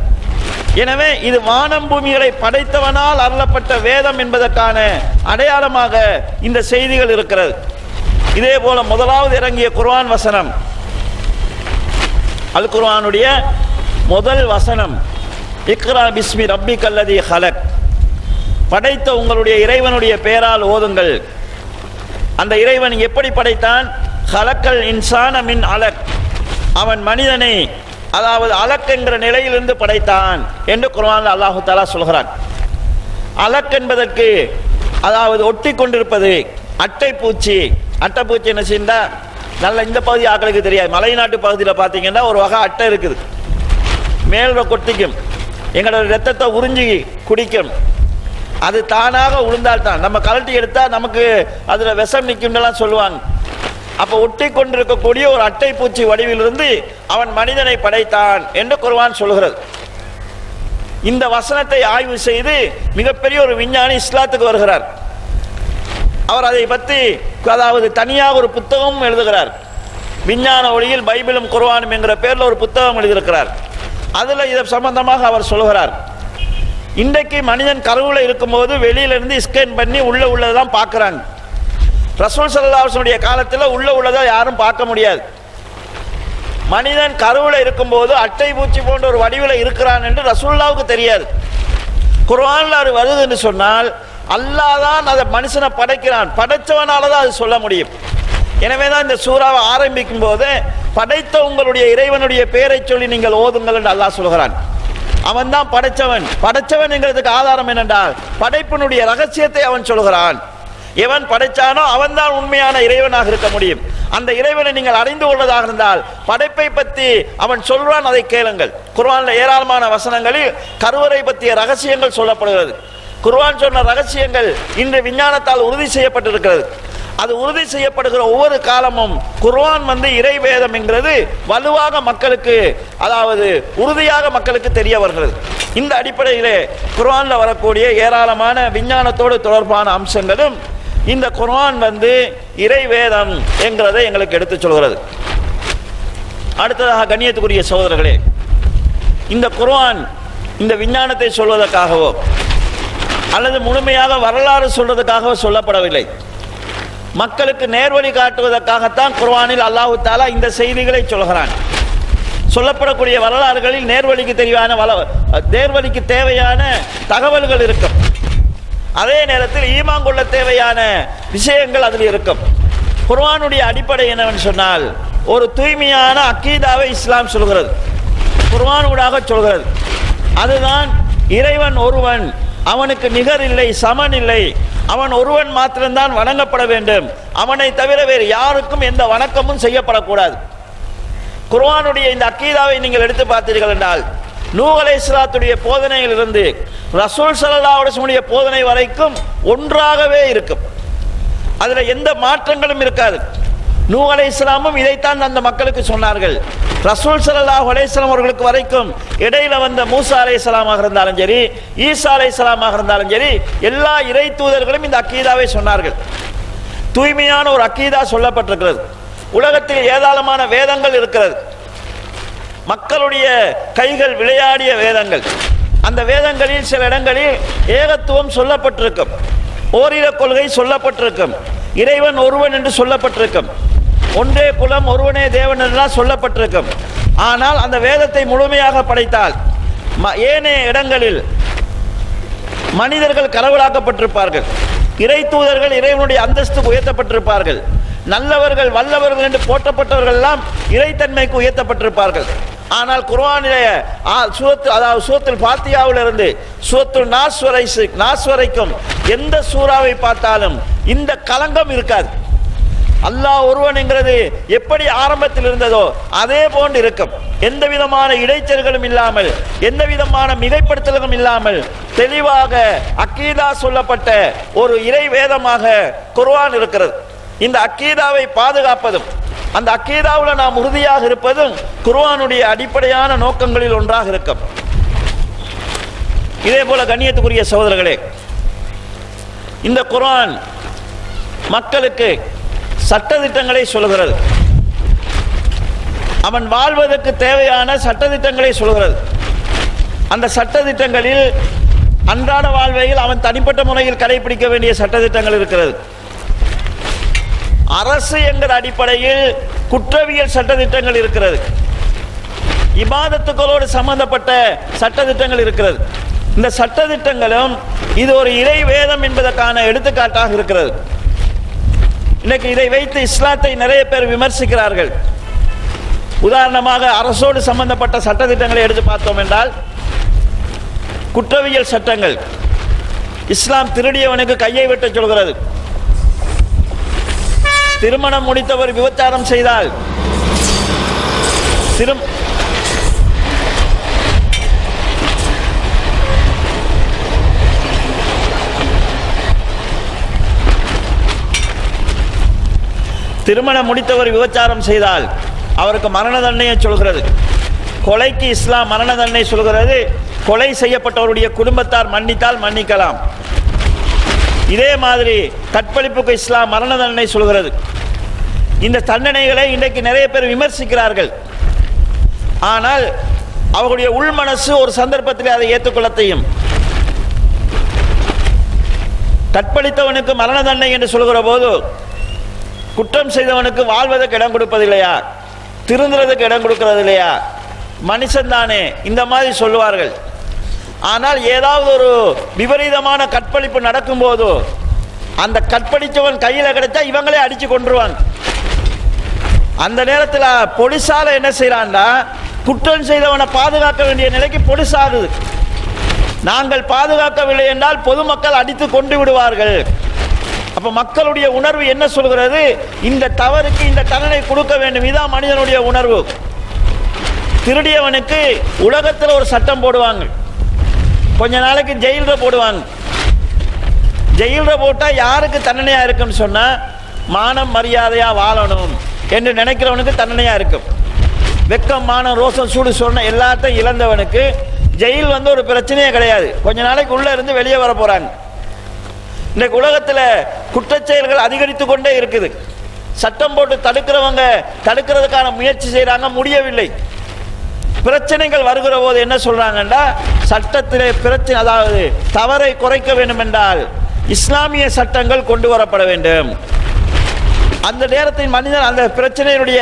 எனவே இது வானம் பூமிகளை படைத்தவனால் அருளப்பட்ட வேதம் என்பதற்கான அடையாளமாக இந்த செய்திகள் இருக்கிறது. இதே போல முதலாவது இறங்கிய குர்ஆன் வசனம், அல் குர்ஆனுடைய முதல் வசனம், இக்ரா பிஸ்மி ரப்பிக்கல்லதி ஹலக், படைத்த உங்களுடைய இறைவனுடைய பெயரால் ஓதுங்கள். அந்த இறைவன் எப்படி படைத்தான்? ஹலக்கல் இன்சான மின் அலக், அவன் மனிதனை அதாவது அலக் என்கிற நிலையிலிருந்து படைத்தான் என்று குர்ஆனில் அல்லாஹு தஆலா சொல்கிறான். அலக் என்பதற்கு அதாவது ஒட்டி கொண்டிருப்பது அட்டை பூச்சி. அட்டை பூச்சி என்ன செய்யா நல்ல இந்த பகுதி ஆக்களுக்கு தெரியாது, மலைநாட்டு பகுதியில் பார்த்தீங்கன்னா ஒரு வகை அட்டை இருக்குது, மேல கொட்டிக்கும், எங்களோட ரத்தத்தை உறிஞ்சி குடிக்கும். அது தானாக உளுந்தால் தான், நம்ம கழட்டி எடுத்தால் நமக்கு அதில் விஷம் நிற்கும்லாம் சொல்லுவாங்க. அப்போ ஒட்டி கொண்டிருக்கக்கூடிய ஒரு அட்டை பூச்சி வடிவிலிருந்து அவன் மனிதனை படைத்தான் என்று குர்ஆன் சொல்கிறது. இந்த வசனத்தை ஆய்வு செய்து மிகப்பெரிய ஒரு விஞ்ஞானி இஸ்லாத்துக்கு வருகிறார். அவர் அதை பற்றி அதாவது தனியாக ஒரு புத்தகம் எழுதுகிறார். விஞ்ஞான ஒளியில் பைபிளும் குர்ஆனும் என்கிற பேரில் ஒரு புத்தகம் எழுதியிருக்கிறார். அதில் இதை சம்பந்தமாக அவர் சொல்கிறார், இன்றைக்கு மனிதன் கருவில் இருக்கும்போது வெளியிலிருந்து ஸ்கேன் பண்ணி உள்ளதெல்லாம் பார்க்குறாங்க. ரசூல் ஸல்லல்லாஹு அலைஹி வஸல்லம் காலத்தில் உள்ளதை யாரும் பார்க்க முடியாது. மனிதன் கருவில் இருக்கும்போது அட்டை பூச்சி போன்ற ஒரு வடிவில் இருக்கிறான் என்று ரசூலுல்லாஹ்வுக்கு தெரியாது. குர்ஆனில் அது வருது என்று சொன்னால் அல்லாஹ் தான் அதை மனுஷனை படைக்கிறான், படைத்தவனால தான் அது சொல்ல முடியும். எனவே தான் இந்த சூறாவை ஆரம்பிக்கும் போது படைத்த உங்களுடைய இறைவனுடைய பெயரை சொல்லி நீங்கள் ஓதுங்கள் என்று அல்லாஹ் சொல்கிறான். அவன் தான் படைத்தவன். படைத்தவன் என்கிறதுக்கு ஆதாரம் என்னென்றால் படைப்பினுடைய ரகசியத்தை அவன் சொல்கிறான். எவன் படைத்தானோ அவன் தான் உண்மையான இறைவனாக இருக்க முடியும். அந்த இறைவனை நீங்கள் அறிந்து கொள்வதாக இருந்தால் படைப்பை பற்றி அவன் சொல்றான், அதை கேளுங்கள். குர்ஆனில் ஏராளமான வசனங்களில் கருவறை பற்றிய ரகசியங்கள் சொல்லப்படுகிறது. குர்ஆன் சொன்ன ரகசியங்கள் இன்று விஞ்ஞானத்தால் உறுதி செய்யப்பட்டிருக்கிறது. அது உறுதி செய்யப்படுகிற ஒவ்வொரு காலமும் குர்ஆன் இறை வேதம் என்கிறது வலுவாக மக்களுக்கு அதாவது உறுதியாக மக்களுக்கு தெரிய வருகிறது. இந்த அடிப்படையிலே குர்ஆனில் வரக்கூடிய ஏராளமான விஞ்ஞானத்தோடு தொடர்பான அம்சங்களும் இந்த குர்ஆன் இறை வேதம் என்கிறதை எங்களுக்கு எடுத்து சொல்கிறது. அடுத்ததாக கண்ணியத்துக்குரிய சகோதரர்களே, இந்த குர்ஆன் இந்த விஞ்ஞானத்தை சொல்வதற்காகவோ அல்லது முழுமையாக வரலாறு சொல்வதற்காகவோ சொல்லப்படவில்லை. மக்களுக்கு நேர்வழி காட்டுவதற்காகத்தான் குர்ஆனில் அல்லாஹ் தஆலா இந்த செய்திகளை சொல்கிறான். சொல்லப்படக்கூடிய வரலாறுகளில் நேர்வழிக்கு தேவையான தகவல்கள் இருக்கும். அதே நேரத்தில் ஈமான் கொள்ள தேவையான விஷயங்கள் அதில் இருக்கும். குர்ஆனுடைய அடிப்படை என்னவென்று சொன்னால் ஒரு தூய்மையான அக்கீதாவை இஸ்லாம் சொல்கிறது, குர்ஆன் ஊடாக சொல்கிறது. அதுதான் இறைவன் ஒருவன், அவனுக்கு நிகர் இல்லை, சமன் இல்லை, அவன் ஒருவன் மாத்திரம்தான் வணங்கப்பட வேண்டும், அவனை தவிர வேறு யாருக்கும் எந்த வணக்கமும் செய்யப்படக்கூடாது. குர்ஆனுடைய இந்த அக்கீதாவை நீங்கள் எடுத்து பார்த்தீர்கள் என்றால் நூஹ் அலைஹிஸ்ஸலாத்துடைய போதனையிலிருந்து ரசூல் ஸல்லல்லாஹு அலைஹி வஸல்லம் போதனை வரைக்கும் ஒன்றாகவே இருக்கும். அதுல எந்த மாற்றங்களும் இருக்காது. நூஹ் அலைஹிஸ்ஸலாமும் இதைத்தான் அந்த மக்களுக்கு சொன்னார்கள். ரசூல் ஸல்லல்லாஹு அலைஹி வஸல்லம் அவர்களுக்கு வரைக்கும் இடையில வந்த மூசா அலைஹிஸ்ஸலாமாக இருந்தாலும் சரி, ஈசா அலைஹிஸ்ஸலாமாக இருந்தாலும் சரி, எல்லா இறை தூதர்களும் இந்த அக்கீதாவை சொன்னார்கள். தூய்மையான ஒரு அக்கீதா சொல்லப்பட்டிருக்கிறது. உலகத்தில் ஏராளமான வேதங்கள் இருக்கிறது. மக்களுடைய கைகள் விளையாடிய வேதங்கள். அந்த வேதங்களில் சில இடங்களில் ஏகத்துவம் சொல்லப்பட்டிருக்கும், ஓரிர கொள்கை சொல்லப்பட்டிருக்கும், இறைவன் ஒருவன் என்று சொல்லப்பட்டிருக்கும், ஒன்றே குலம் ஒருவனே தேவன் என்றெல்லாம் சொல்லப்பட்டிருக்கும். ஆனால் அந்த வேதத்தை முழுமையாக படைத்தால் ஏனைய இடங்களில் மனிதர்கள் கடவுளாக்கப்பட்டிருப்பார்கள், இறை தூதர்கள் இறைவனுடைய அந்தஸ்துக்கு உயர்த்தப்பட்டிருப்பார்கள், நல்லவர்கள் வல்லவர்கள் என்று போற்றப்பட்டவர்கள் எல்லாம் இறைத்தன்மைக்கு உயர்த்தப்பட்டிருப்பார்கள். ஆனால் குர்ஆனிலே சூரத்துல் ஃபாத்திஹாவிலிருந்து சூரத்துல் நாஸ் வரைக்கும் எந்த சூறாவை பார்த்தாலும் இந்த களங்கம் இருக்காது. அல்லாஹ் ஒருவன் என்கிறது எப்படி ஆரம்பத்தில் இருந்ததோ அதே போன்று இருக்கும். எந்த விதமான இடைச்சல்களும் இல்லாமல், எந்த விதமான மிகைப்படுத்தல்களும் இல்லாமல் தெளிவாக அக்கீதா சொல்லப்பட்ட ஒரு இறை வேதமாக குர்ஆன் இருக்கிறது. இந்த அக்கீதாவை பாதுகாப்பதும் அந்த அக்கீதாவில் நாம் உறுதியாக இருப்பதும் குர்ஆனுடைய அடிப்படையான நோக்கங்களில் ஒன்றாக இருக்கும். இதே போல கண்ணியத்துக்குரிய சகோதரர்களே, இந்த குர்ஆன் மக்களுக்கு சட்டதிட்டங்களை சொல்கிறது. அவன் வாழ்வதற்கு தேவையான சட்டதிட்டங்களை சொல்கிறது. அந்த சட்டதிட்டங்களில் அன்றாட வாழ்வையில் அவன் தனிப்பட்ட முறையில் கடைபிடிக்க வேண்டிய சட்டதிட்டங்கள் இருக்கிறது. அரசு என்கிற அடிப்படையில் குற்றவியல் சட்டதிட்டங்கள் இருக்கிறது. இபாதத்துக்களோடு சம்பந்தப்பட்ட சட்டதிட்டங்கள் இருக்கிறது. இந்த சட்டதிட்டங்களும் இது ஒரு இறை வேதம் என்பதற்கான எடுத்துக்காட்டாக இருக்கிறது. இன்னைக்கு இதை வைத்து இஸ்லாத்தை நிறைய பேர் விமர்சிக்கிறார்கள். உதாரணமாக அரசோடு சம்பந்தப்பட்ட சட்டதிட்டங்களை எடுத்து பார்த்தோம் என்றால், குற்றவியல் சட்டங்கள், இஸ்லாம் திருடியவனுக்கு கையை வெட்ட சொல்கிறது. திருமணம் முடித்தவர் விபச்சாரம் செய்தால் திருமணம் முடித்தவர் விபச்சாரம் செய்தால் அவருக்கு மரண தண்டனையை சொல்கிறது. கொலைக்கு இஸ்லாம் மரண தண்டனை சொல்கிறது. கொலை செய்யப்பட்டவருடைய குடும்பத்தார் மன்னித்தால் மன்னிக்கலாம். இதே மாதிரி கற்பழிப்புக்கு இஸ்லாம் மரண தண்டனை சொல்கிறது. இந்த தண்டனைகளை இன்றைக்கு நிறைய பேர் விமர்சிக்கிறார்கள். ஆனால் அவர்களுடைய உள் மனசு ஒரு சந்தர்ப்பத்தில் அதை ஏற்றுக்கொள்ள செய்யும். கற்பழித்தவனுக்கு மரண தண்டனை என்று சொல்கிற போது குற்றம் செய்தவனுக்கு வாழ்வதற்கு இடம் கொடுப்பதில்லையா, திருந்துறதுக்கு இடம் கொடுக்கிறது இல்லையா, மனுஷன் தானே, இந்த மாதிரி சொல்லுவார்கள். ஆனால் ஏதாவது ஒரு விபரீதமான கற்பழிப்பு நடக்கும்போது அந்த கற்பழித்தவன் கையில் கிடைச்சா இவங்களே அடிச்சு கொண்டுருவாங்க. அந்த நேரத்தில் போலீஸால என்ன செய்யறான்டா, குற்றம் செய்தவனை பாதுகாக்க வேண்டிய நிலைக்கு போலீஸ் ஆகுது. நாங்கள் பாதுகாக்கவில்லை என்றால் பொதுமக்கள் அடித்து கொண்டு விடுவார்கள். அப்ப மக்களுடைய உணர்வு என்ன சொல்கிறது, இந்த தவறுக்கு இந்த தண்டனை கொடுக்க வேண்டும். இதான் மனிதனுடைய உணர்வு. திருடியவனுக்கு உலகத்தில் ஒரு சட்டம் போடுவாங்க, கொஞ்ச நாளைக்கு ஜெயிலில் போடுவாங்க. ஜெயிலில் போட்டால் யாருக்கு தண்டனையா இருக்குன்னு சொன்னா, மானம் மரியாதையா வாழணும் என்று நினைக்கிறவனுக்கு தண்டனையா இருக்கும். வெக்கம் மானம் ரோசம் சூடு சொன்ன எல்லாத்தையும் இழந்தவனுக்கு ஜெயில் ஒரு பிரச்சனையே கிடையாது. கொஞ்ச நாளைக்கு உள்ள இருந்து வெளியே வர போறாங்க. இன்னைக்கு உலகத்தில் குற்றச்செயல்கள் அதிகரித்து கொண்டே இருக்குது. சட்டம் போட்டு தடுக்கிறவங்க தடுக்கிறதுக்கான முயற்சி செய்யறாங்க, முடியவில்லை. பிரச்சனைகள் வருகிற போது என்ன சொல்றாங்கன்னா, சட்டத்திலே பிரச்சனை, அதாவது தவறை குறைக்க வேண்டும் என்றால் இஸ்லாமிய சட்டங்கள் கொண்டு வரப்பட வேண்டும். அந்த நேரத்தில் மனிதன் அந்த பிரச்சனையினுடைய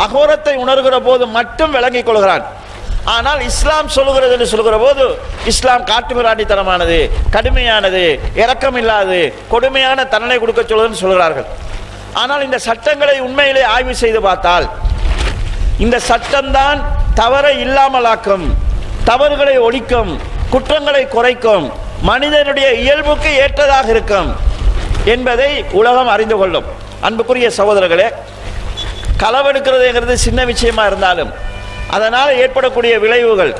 அகோரத்தை உணர்கிற போது மட்டும் விளங்கிக் கொள்கிறான். ஆனால் இஸ்லாம் சொல்லுகிறது என்று சொல்கிற போது இஸ்லாம் காட்டுமிராண்டித்தனமானது, கடுமையானது, இரக்கம் இல்லாது, கொடுமையான தண்டனை கொடுக்க சொல்லுதுன்னு சொல்கிறார்கள். ஆனால் இந்த சட்டங்களை உண்மையிலே ஆய்வு செய்து பார்த்தால் இந்த சட்டம்தான் தவறை இல்லாமலாக்கும், தவறுகளை ஒழிக்கும், குற்றங்களை குறைக்கும், மனிதனுடைய இயல்புக்கு ஏற்றதாக இருக்கும் என்பதை உலகம் அறிந்து கொள்ளும். அன்புக்குரிய சகோதரர்களே, களவெடுக்கிறதுங்கிறது சின்ன விஷயமா இருந்தாலும் அதனால் ஏற்படக்கூடிய விளைவுகள்,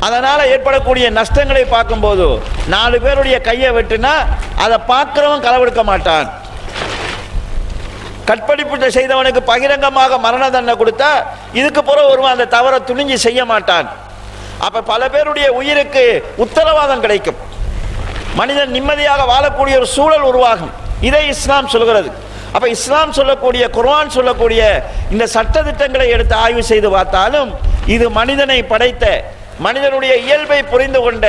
அதனால் ஏற்படக்கூடிய நஷ்டங்களை பார்க்கும்போது 4 பேருடைய கையை வெட்டினா அதை பார்க்கிறவன் களவெடுக்க மாட்டான். கற்பழிப்பு செய்தவனுக்கு பகிரங்கமாக மரண தண்டனை கொடுத்தா இதுக்கு பிறகு ஒருவன் அந்த தவறை துணிஞ்சு செய்ய மாட்டான். அப்ப பல பேருடைய உயிருக்கு உத்தரவாதம் கிடைக்கும், மனிதன் நிம்மதியாக வாழக்கூடிய ஒரு சூழல் உருவாகும். இதை இஸ்லாம் சொல்கிறது. அப்ப இஸ்லாம் சொல்லக்கூடிய, குர்ஆன் சொல்லக்கூடிய இந்த சட்ட திட்டங்களை எடுத்து ஆய்வு செய்து பார்த்தாலும் இது மனிதனை படைத்த, மனிதனுடைய இயல்பை புரிந்து கொண்ட,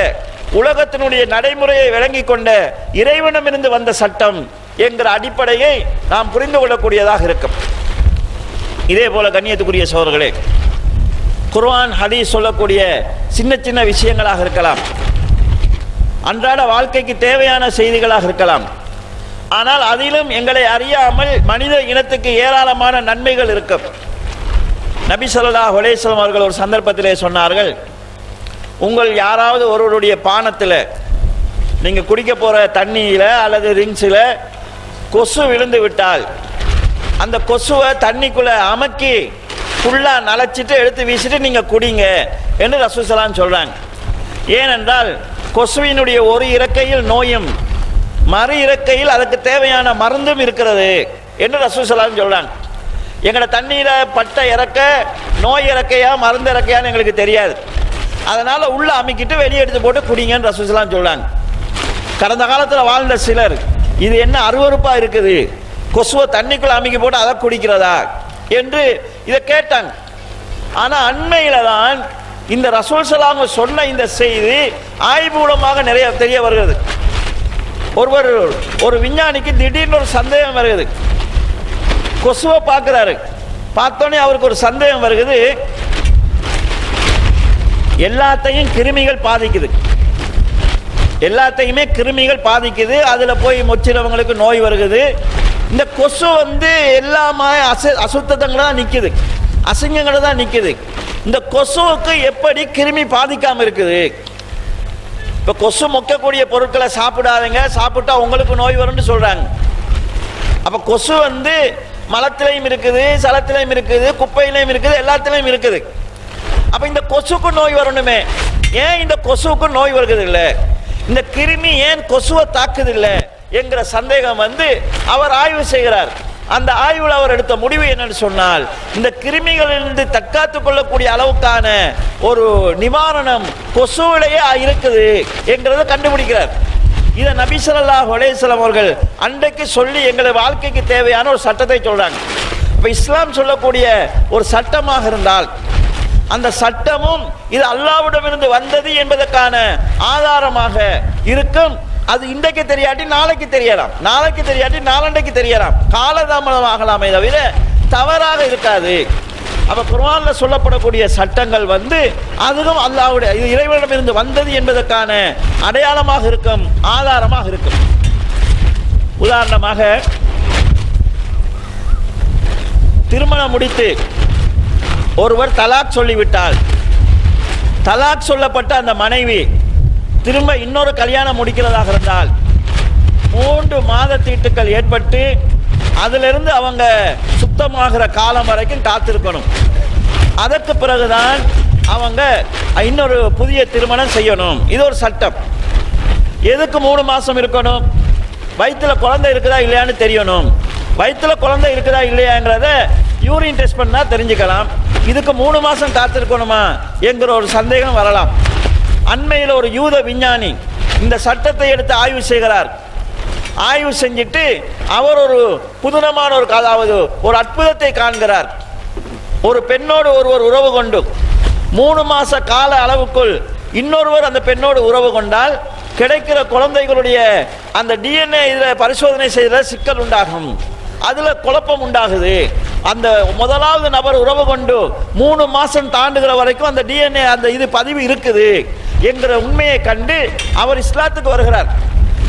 உலகத்தினுடைய நடைமுறையை விளங்கி கொண்ட இறைவனமிருந்து வந்த சட்டம் என்கிற அடிப்படையை நாம் புரிந்து கொள்ளக்கூடியதாக இருக்கும். இதே போல கண்ணியத்துக்குரிய சகோதரர்களே, குர்ஆன் ஹதீஸ் சொல்லக்கூடிய சின்ன சின்ன விஷயங்களாக இருக்கலாம், அன்றாட வாழ்க்கைக்கு தேவையான செய்திகளாக இருக்கலாம். ஆனால் அதிலும் எங்களை அறியாமல் மனித இனத்துக்கு ஏராளமான நன்மைகள் இருக்கும். நபி ஸல்லல்லாஹு அலைஹி வஸல்லம் அவர்கள் ஒரு சந்தர்ப்பத்திலே சொன்னார்கள், உங்கள் யாராவது ஒருவருடைய பானத்தில் நீங்கள் குடிக்க போகிற தண்ணியில் அல்லது ரிங்ஸில் கொசு விழுந்து விட்டால் அந்த கொசுவை தண்ணிக்குள்ளே அமுக்கி ஃபுல்லாக நனைச்சிட்டு எடுத்து வீசிட்டு நீங்கள் குடிங்க என்று ரசூல் ஸல்லல்லாஹு அலைஹி வஸல்லம் சொல்கிறாங்க. ஏனென்றால் கொசுவினுடைய ஒரு இறக்கையில் நோயும் மறு இறக்கையில் அதுக்கு தேவையான மருந்தும் இருக்கிறது என்று ரசூல் ஸல்லல்லாஹு அலைஹி வஸல்லம் சொல்கிறாங்க. எங்களோட தண்ணியில் பட்ட இறக்க நோய் இறக்கையா மருந்து இறக்கையான்னு எங்களுக்கு தெரியாது, அதனால் உள்ள அமுக்கிட்டு வெளியே எடுத்து போட்டு குடிங்கன்னு ரசூல் ஸல்லல்லாஹு அலைஹி வஸல்லம் சொல்கிறாங்க. கடந்த காலத்தில் வாழ்ந்த சிலர் இது என்ன அருவருப்பாக இருக்குது, கொசுவை தண்ணிக்குள்ள அமுக்கி போட்டு அதை குடிக்கிறதா என்று இதை கேட்டாங்க. ஆனால் அண்மையில் தான் இந்த ரசூல் ஸல்லல்லாஹு அலைஹி வஸல்லம் சொன்ன இந்த செய்தி ஆய்வு மூலமாக நிறைய தெரிய வருகிறது. ஒரு விஞ்ஞானிக்கு திடீர்னு ஒரு சந்தேகம் வருகிறது. கொசுவை பார்க்கிறாரு, பார்த்தோன்னே அவருக்கு ஒரு சந்தேகம் வருகிறது. எல்லாத்தையும் கிருமிகள் பாதிக்குது, எல்லாத்தையுமே கிருமிகள் பாதிக்குது, அதில் போய் மொச்சிறவங்களுக்கு நோய் வருகிறது. இந்த கொசு எல்லாமே அசுத்தங்களை தான் நிற்குது, அசிங்கங்களை தான் நிற்குது. இந்த கொசுவுக்கு எப்படி கிருமி பாதிக்காமல் இருக்குது? இப்போ கொசு மொக்கக்கூடிய பொருட்களை சாப்பிடாதீங்க, சாப்பிட்டா உங்களுக்கு நோய் வரும்னு சொல்கிறாங்க. அப்போ கொசு மலத்திலையும் இருக்குது, சலத்திலையும் இருக்குது, குப்பையிலையும் இருக்குது, எல்லாத்திலையும் இருக்குது. அப்போ இந்த கொசுக்கு நோய் வரணுமே, ஏன் இந்த கொசுவுக்கு நோய் வருகிறது இல்லை, இந்த கிருமி ஏன் கொசுவை தாக்குது இல்லை என்கிற சந்தேகம் அவர் ஆய்வு செய்கிறார். அந்த ஆய்வில் அவர் எடுத்த முடிவு என்னன்னு சொன்னால், இந்த கிருமிகளிலிருந்து தற்காத்துக் கொள்ளக்கூடிய அளவுக்கான ஒரு நிவாரணம் கொசுவிலேயே இருக்குது என்கிறத கண்டுபிடிக்கிறார். இதை நபி ஸல்லல்லாஹு அலைஹி வஸல்லம் அவர்கள் அன்றைக்கு சொல்லி எங்களை வாழ்க்கைக்கு தேவையான ஒரு சட்டத்தை சொல்றாங்க. இப்போ இஸ்லாம் சொல்லக்கூடிய ஒரு சட்டமாக இருந்தால் அந்த சட்டமும் இது அல்லாஹ்விடமிருந்து வந்தது என்பதற்கான ஆதாரமாக இருக்கும். அது இன்றைக்கு தெரியாட்டி நாளைக்கு தெரியலாம், நாளைக்கு தெரியாட்டி நாளண்டைக்கு தெரியலாம், காலதாமதமாகலாமே தவிர தவறாக இருக்காது. அப்ப குர்ஆன்ல சொல்லப்படக்கூடிய சட்டங்கள் அதுவும் அல்லாஹ்வுடைய இறைவனிடமிருந்து வந்தது என்பதற்கான அடையாளமாக இருக்கும், ஆதாரமாக இருக்கும். உதாரணமாக, திருமணம் முடித்து ஒருவர் தலாக் சொல்லிவிட்டால், தலாக் சொல்லப்பட்ட அந்த மனைவி திரும்ப இன்னொரு கல்யாணம் முடிக்கிறதாக இருந்தால் 3 மாத தீட்டுக்கள் ஏற்பட்டு அதிலிருந்து அவங்க சுத்தமாகிற காலம் வரைக்கும் காத்திருக்கணும். அதற்கு பிறகுதான் அவங்க இன்னொரு புதிய திருமணம் செய்யணும். இது ஒரு சட்டம். எதுக்கு 3 மாதம் இருக்கணும்? வயிற்றுல குழந்தை இருக்குதா இல்லையான்னு தெரியணும். வயிற்றுல குழந்தை இருக்குதா இல்லையாங்கிறத யூரின் டெஸ்ட் பண்ணா தெரிஞ்சுக்கலாம். இதுக்கு 3 மாதம் காத்திருக்கணுமா என்கிற ஒரு சந்தேகம் வரலாம். அண்மையில் ஒரு யூத விஞ்ஞானி இந்த சட்டத்தை எடுத்து ஆய்வு செய்கிறார். ஆய்வு செஞ்சுட்டு அவர் ஒரு புதுனமான அதாவது ஒரு அற்புதத்தை காண்கிறார். ஒரு பெண்ணோடு ஒருவர் உறவு கொண்டு 3 மாச கால அளவுக்குள் இன்னொருவர் அந்த பெண்ணோடு உறவு கொண்டால் கிடைக்கிற குழந்தைகளுடைய அந்த டிஎன்ஏ இதில் பரிசோதனை செய்த சிக்கல் உண்டாகும், அதுல குழப்பம் உண்டாகுது. அந்த முதலாவது நபர் உறவு கொண்டு 3 மாசம் தாண்டுகிற வரைக்கும் அந்த டிஎன்ஏ அந்த இது பதிவு இருக்குது என்கிற உண்மையை கண்டு அவர் இஸ்லாத்துக்கு வருகிறார்.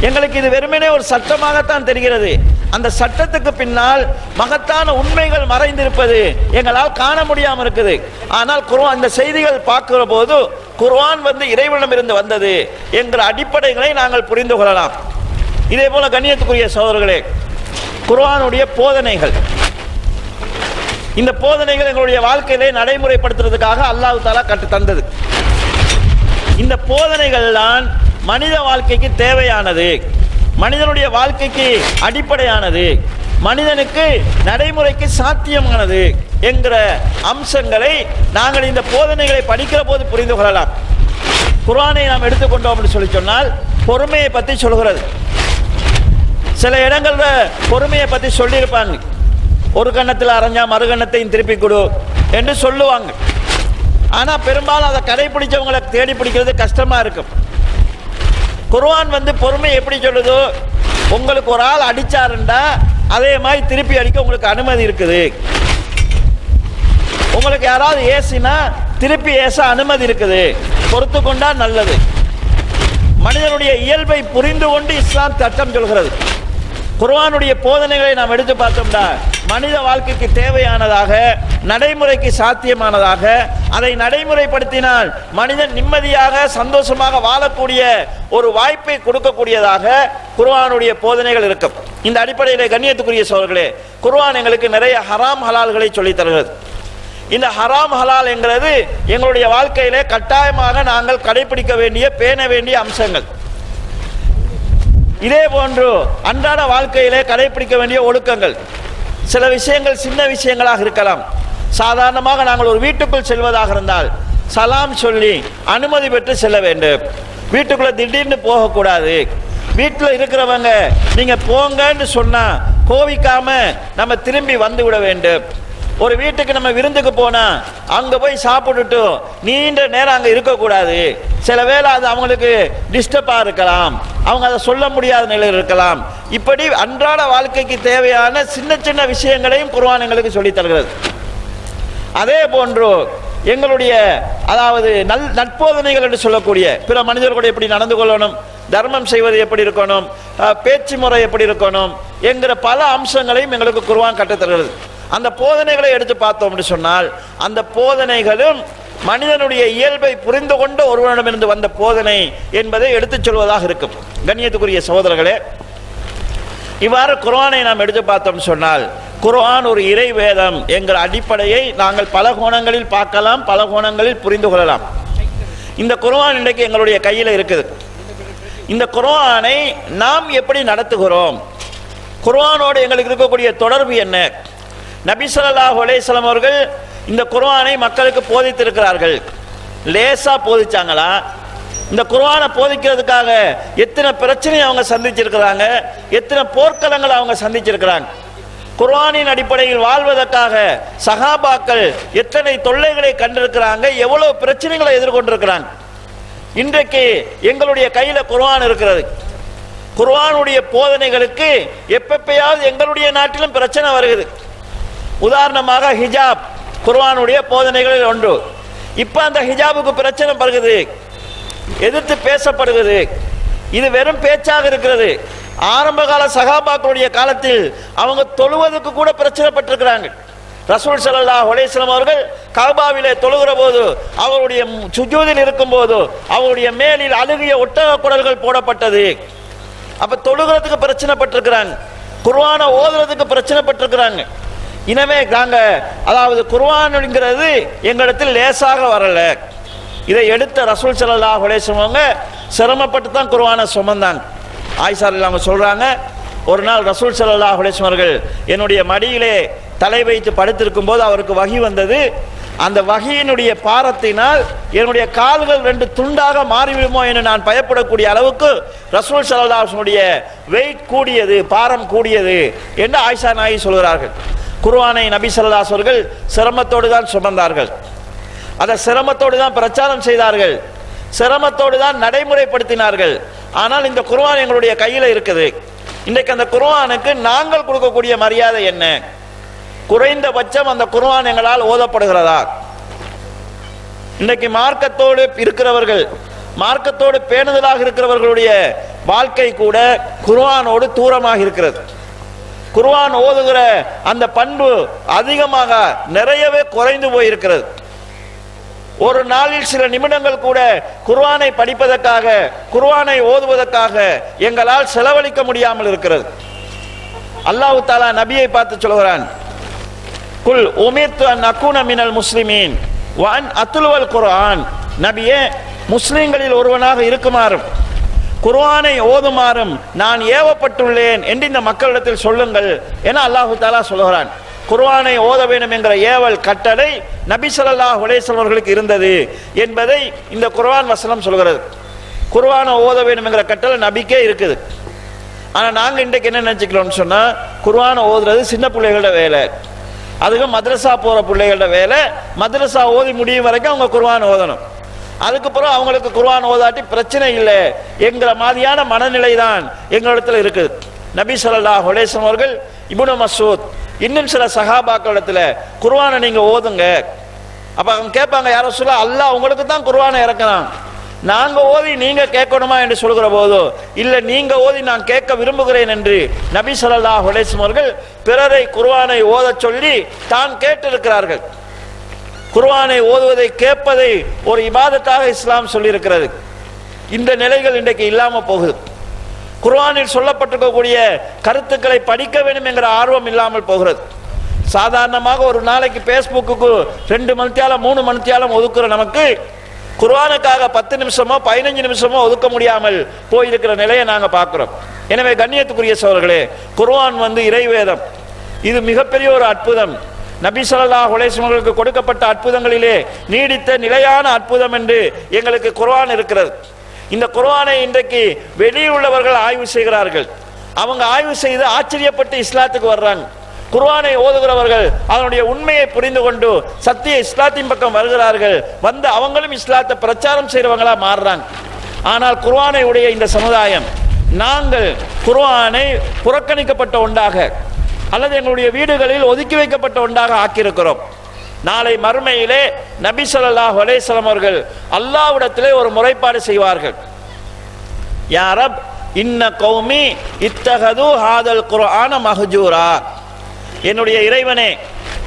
எங்களுக்கு இது வெறுமனே ஒரு சட்டமாகத்தான் தெரிகிறது. அந்த சட்டத்துக்கு பின்னால் மகத்தான உண்மைகள் மறைந்திருப்பது எங்களால் காண முடியாமல் இருக்குது. ஆனால் குர்ஆன் இந்த செய்திகள் பார்க்கிற போது குர்ஆன் இறைவனிடமிருந்து வந்தது என்கிற அடிப்படைகளை நாங்கள் புரிந்து கொள்ளலாம். இதே போல கண்ணியத்துக்குரிய சகோதரர்களே, குர்ஆனுடைய போதனைகள், இந்த போதனைகள் எங்களுடைய வாழ்க்கையிலே நடைமுறைப்படுத்துறதுக்காக அல்லாஹ் தஆலா கற்று தந்தது. இந்த போதனைகள் தான் மனித வாழ்க்கைக்கு தேவையானது, மனிதனுடைய வாழ்க்கைக்கு அடிப்படையானது, மனிதனுக்கு நடைமுறைக்கு சாத்தியமானது என்கிற அம்சங்களை நாங்கள் இந்த போதனைகளை படிக்கிற போது புரிந்து கொள்ளலாம். குர்ஆனை நாம் எடுத்துக்கொண்டோம் என்று சொல்லி சொன்னால் பொறுமையை பற்றி சொல்கிறது. சில இடங்கள்ல பொறுமையை பற்றி சொல்லியிருப்பாங்க. ஒரு கன்னத்தில் அரைஞ்சா மறு கன்னத்தையும் திருப்பி கொடு என்று சொல்லுவாங்க. ஆனால் பெரும்பாலும் அதை கடைபிடிச்சவங்களை தேடி பிடிக்கிறது கஷ்டமா இருக்கும். குர்ஆன் பொறுமை எப்படி சொல்லுதோ, உங்களுக்கு ஒரு ஆள் அடிச்சாருண்டா அதே மாதிரி திருப்பி அடிக்க உங்களுக்கு அனுமதி இருக்குது. உங்களுக்கு யாராவது ஏசினா திருப்பி ஏச அனுமதி இருக்குது. பொறுத்து கொண்டா நல்லது. மனிதனுடைய இயல்பை புரிந்து கொண்டு இஸ்லாம் சட்டம் சொல்கிறது. குர்ஆனுடைய போதனைகளை நாம் எடுத்து பார்த்தோம்னா மனித வாழ்க்கைக்கு தேவையானதாக, நடைமுறைக்கு சாத்தியமானதாக, அதை நடைமுறைப்படுத்தினால் மனிதன் நிம்மதியாக சந்தோஷமாக வாழக்கூடிய ஒரு வாய்ப்பை கொடுக்கக்கூடியதாக குர்ஆனுடைய போதனைகள் இருக்கும். இந்த அடிப்படையில் கண்ணியத்துக்குரிய சகோதரர்களே, குர்ஆன் எங்களுக்கு நிறைய ஹராம் ஹலால்களை சொல்லித் தருகிறது. இந்த ஹராம் ஹலால் என்கிறது எங்களுடைய வாழ்க்கையிலே கட்டாயமாக நாங்கள் கடைபிடிக்க வேண்டிய, பேண வேண்டிய அம்சங்கள். இதே போன்று அன்றாட வாழ்க்கையிலே கடைபிடிக்க வேண்டிய ஒழுக்கங்கள். சில விஷயங்கள் சின்ன விஷயங்களாக இருக்கலாம். சாதாரணமாக நாங்கள் ஒரு வீட்டுக்குள் செல்வதாக இருந்தால் சலாம் சொல்லி அனுமதி பெற்று செல்ல வேண்டும். வீட்டுக்குள்ள திடீர்னு போகக்கூடாது. வீட்டில் இருக்கிறவங்க நீங்க போங்கன்னு சொன்னா கோவிக்காம நம்ம திரும்பி வந்து விட வேண்டும். ஒரு வீட்டுக்கு நம்ம விருந்துக்கு போனா அங்க போய் சாப்பிட்டுட்டு நீண்ட நேரம் அங்க இருக்கக்கூடாது. சில வேளை அது அவங்களுக்கு டிஸ்டர்பா இருக்கலாம், அவங்க அதை சொல்ல முடியாத நிலையில் இருக்கலாம். இப்படி அன்றாட வாழ்க்கைக்கு தேவையான சின்ன சின்ன விஷயங்களையும் குர்ஆன் எங்களுக்கு சொல்லித் தருகிறது. அதே போன்று எங்களுடைய நட்போதனைகள் என்று சொல்லக்கூடிய பிற மனிதர்களோடு எப்படி நடந்து கொள்ளணும், தர்மம் செய்வது எப்படி இருக்கணும், பேச்சு முறை எப்படி இருக்கணும் என்கிற பல அம்சங்களையும் எங்களுக்கு குர்ஆன் கற்றுத் தருகிறது. அந்த போதனைகளை எடுத்து பார்த்தோம் என்று சொன்னால் அந்த போதனைகளும் மனிதனுடைய இயல்பை புரிந்து கொண்டு ஒருவனிடமிருந்து வந்த போதனை என்பதை எடுத்துச் சொல்வதாக இருக்கும். கண்ணியத்துக்குரிய சகோதரர்களே, இவ்வாறு குர்ஆனை நாம் எடுத்து பார்த்தோம் சொன்னால் குர்ஆன் ஒரு இறை வேதம் என்கிற அடிப்படையை நாங்கள் பல கோணங்களில் பார்க்கலாம், பல கோணங்களில் புரிந்து கொள்ளலாம். இந்த குர்ஆன் இன்றைக்கு எங்களுடைய கையில் இருக்குது. இந்த குர்ஆனை நாம் எப்படி நடத்துகிறோம், குர்ஆனோடு எங்களுக்கு இருக்கக்கூடிய தொடர்பு என்ன? நபி ஸல்லல்லாஹு அலைஹி வஸல்லம் அவர்கள் இந்த குர்ஆனை மக்களுக்கு போதித்திருக்கிறார்கள். லேசா போதிச்சாங்களா? இந்த குர்ஆனை போதிக்கிறதுக்காக எத்தனை பிரச்சனை அவங்க சந்திச்சிருக்கிறாங்க, எத்தனை போர்க்களங்களை அவங்க சந்திச்சிருக்கிறாங்க. குர்ஆனின் அடிப்படையில் வாழ்வதற்காக சஹாபாக்கள் எத்தனை தொல்லைகளை கண்டிருக்கிறாங்க, எவ்வளவு பிரச்சனைகளை எதிர்கொண்டிருக்கிறாங்க. இன்றைக்கு எங்களுடைய கையில குர்ஆன் இருக்கிறது. குர்ஆனுடைய போதனைகளுக்கு எப்பயாவது எங்களுடைய நாட்டிலும் பிரச்சனை வருகிறது. உதாரணமாக ஹிஜாப் குர்ஆனுடைய போதனைகளில் ஒன்று. இப்ப அந்த ஹிஜாபுக்கு பிரச்சனை வருகிறது, எதிர்த்து பேசப்படுகிறது. இது வெறும் பேச்சாக இருக்கிறது. ஆரம்ப கால சஹாபாக்களுடைய காலத்தில் அவங்க தொழுவதற்கு கூட பிரச்சனைப்பட்டிருக்கிறாங்க. ரசூல் ஸல்லல்லாஹு அலைஹி வஸல்லம் அவர்கள் கஅபாவிலே தொழுகிற போது அவருடைய சுஜூதில் இருக்கும் போது அவருடைய மேலில் அழுகிய ஒட்டக குடல்கள் போடப்பட்டது. அப்ப தொழுகிறதுக்கு பிரச்சனைப்பட்டிருக்கிறாங்க, குர்ஆனை ஓதுறதுக்கு பிரச்சனைப்பட்டிருக்கிறாங்க. எனவே நாங்க குர்ஆன்ங்கிறது எங்களிடத்தில் லேசாக வரல. இதை எடுத்த ரசூல் ஸல்லல்லாஹு அலைஹி வஸல்லம் சிரமப்பட்டு தான் குர்ஆனை சுமந்தாங்க. ஆயிஷா அவங்க சொல்றாங்க, ஒரு நாள் ரசூல் ஸல்லல்லாஹு அலைஹி வஸல்லம் அவர்கள் என்னுடைய மடியிலே தலை வைத்து படுத்திருக்கும் போது அவருக்கு வஹி வந்தது. அந்த வஹியினுடைய பாரத்தினால் என்னுடைய கால்கள் 2 துண்டாக மாறிவிடுமோ என்று நான் பயப்படக்கூடிய அளவுக்கு ரசூல் ஸல்லல்லாஹு அலைஹி வஸல்லம் வெயிட் கூடியது, பாரம் கூடியது என்று ஆயிஷா நாயகி சொல்கிறார்கள். குர்ஆனை நபி ஸல்லல்லாஹு அலைஹி வஸல்லம் சிரமத்தோடு தான் சுமந்தார்கள். அதை சிரமத்தோடு தான் பிரச்சாரம் செய்தார்கள், சிரமத்தோடு தான் நடைமுறைப்படுத்தினார்கள். ஆனால் இந்த குர்ஆன் எங்களுடைய கையில் இருக்குது. இன்றைக்கு அந்த குர்ஆனுக்கு நாங்கள் கொடுக்கக்கூடிய மரியாதை என்ன? குறைந்தபட்சம் அந்த குர்ஆன் எங்களால் ஓதப்படுகிறதா? இன்றைக்கு மார்க்கத்தோடு இருக்கிறவர்கள், மார்க்கத்தோடு பேணுதலாக இருக்கிறவர்களுடைய வாழ்க்கை கூட குர்ஆனோடு தூரமாக இருக்கிறது. குர்ஆன் ஓதுகிற அந்த பண்பு அதிகமாக நிறையவே குறைந்து போயிருக்கிறது. ஒரு நாளில் சில நிமிடங்கள் கூட குர்ஆனை படிப்பதற்காக, குர்ஆனை ஓதுவதற்காக எங்களால் செலவழிக்க முடியாமல் இருக்கிறது. அல்லாஹ் தஆலா நபியை பார்த்து சொல்கிறான், குல் உமிர்து அன் அகூன மினல் முஸ்லிமீன் வ அன் அத்லுவல் குர்ஆன். நபியே, முஸ்லிம்களில் ஒருவனாக இருக்குமாறும் குர்ஆனை ஓதுமாறும் நான் ஏவப்பட்டுள்ளேன் என்று இந்த மக்களிடத்தில் சொல்லுங்கள் என அல்லாஹ் தஆலா சொல்கிறான். குர்ஆனை ஓத வேண்டும் என்கிற ஏவல் கட்டளை நபி ஸல்லல்லாஹு அலைஹி வஸல்லம் அவர்களுக்கு இருந்தது என்பதை இந்த குர்ஆன் வசனம் சொல்கிறது. குர்ஆனை ஓத வேண்டும் என்கிற கட்டளை நபிக்கே இருக்குது. ஆனால் நாங்கள் இன்றைக்கு என்ன நினச்சிக்கிறோம்னு சொன்னால், குர்ஆனை ஓதுறது சின்ன பிள்ளைகளோட வேலை, அதுக்கு மദ്രஸா போகிற பிள்ளைகளோட வேலை. மദ്രஸா ஓதி முடியும் வரைக்கும் அவங்க குர்ஆன் ஓதணும், அதுக்கப்புறம் அவங்களுக்கு குர்ஆன் ஓதாட்டி பிரச்சனை இல்லை என்கிற மாதிரியான மனநிலை தான் எங்களிடத்தில் இருக்குது. நபி ஸல்லல்லாஹு அலைஹி வஸல்லம் அவர்கள், இப்னு மஸ்ஊத், இன்னும் சில சஹாபாக்களிடத்தில் குர்ஆனை நீங்கள் ஓதுங்க. அப்போ அவங்க கேட்பாங்க, யார் ரசூலல்லாஹ், அல்லாஹ் உங்களுக்கு தான் குர்ஆனை இறக்கலாம், நாங்கள் ஓதி நீங்கள் கேட்கணுமா என்று சொல்கிற போது, இல்லை நீங்கள் ஓதி நான் கேட்க விரும்புகிறேன் என்று நபி ஸல்லல்லாஹு அலைஹி வஸல்லம் அவர்கள் பிறரை குர்ஆனை ஓதச் சொல்லி தான் கேட்டிருக்கிறார்கள். குர்ஆனை ஓதுவதை, கேட்பதை ஒரு இபாதத்தாக இஸ்லாம் சொல்லியிருக்கிறது. இந்த நிலைகள் இன்றைக்கு இல்லாமல் போகுது. குர்ஆனில் சொல்லப்பட்டிருக்கக்கூடிய கருத்துக்களை படிக்க வேண்டும் என்கிற ஆர்வம் இல்லாமல் போகிறது. சாதாரணமாக ஒரு நாளைக்கு ஃபேஸ்புக்கு 2 மணித்தியாலம் 3 மணித்தியாலம் ஒதுக்குற நமக்கு குர்ஆனுக்காக 10 நிமிஷமோ 15 நிமிஷமோ ஒதுக்க முடியாமல் போயிருக்கிற நிலையை நாங்கள் பார்க்கிறோம். எனவே கண்ணியத்துக்குரிய சகோதரர்களே, குர்ஆன் இறைவேதம், இது மிகப்பெரிய ஒரு அற்புதம். நபி ஸல்லல்லாஹு அலைஹி வஸல்லம் அவர்களுக்கு கொடுக்கப்பட்ட அற்புதங்களிலே நீடித்த நிலையான அற்புதம் என்று எங்களுக்கு குர்ஆன் இருக்கிறது. இந்த குர்ஆனை இன்றைக்கு வெளியுள்ளவர்கள் ஆய்வு செய்கிறார்கள். அவங்க ஆய்வு செய்து ஆச்சரியப்பட்டு இஸ்லாத்துக்கு வர்றாங்க. குர்ஆனை ஓதுகிறவர்கள் அதனுடைய உண்மையை புரிந்து கொண்டு சத்திய இஸ்லாத்தின் பக்கம் வருகிறார்கள். வந்து அவங்களும் இஸ்லாத்தை பிரச்சாரம் செய்கிறவங்களா மாறுறாங்க. ஆனால் குர்ஆனை உடைய இந்த சமுதாயம், நாங்கள் குர்ஆனை புறக்கணிக்கப்பட்ட ஒன்றாக அல்லது எங்களுடைய வீடுகளில் ஒதுக்கி வைக்கப்பட்ட ஒன்றாக ஆக்கியிருக்கிறோம். நாளை மறுமையிலே நபி ஸல்லல்லாஹு அலைஹி வஸல்லம் அவர்கள் அல்லாஹ்விடத்திலே ஒரு முறைப்பாடு செய்வார்கள். யா ரப், இன்ன கௌமி இத்தகது ஹாதல் குர்ஆன மஹ்ஜூரா. என்னுடைய இறைவனே,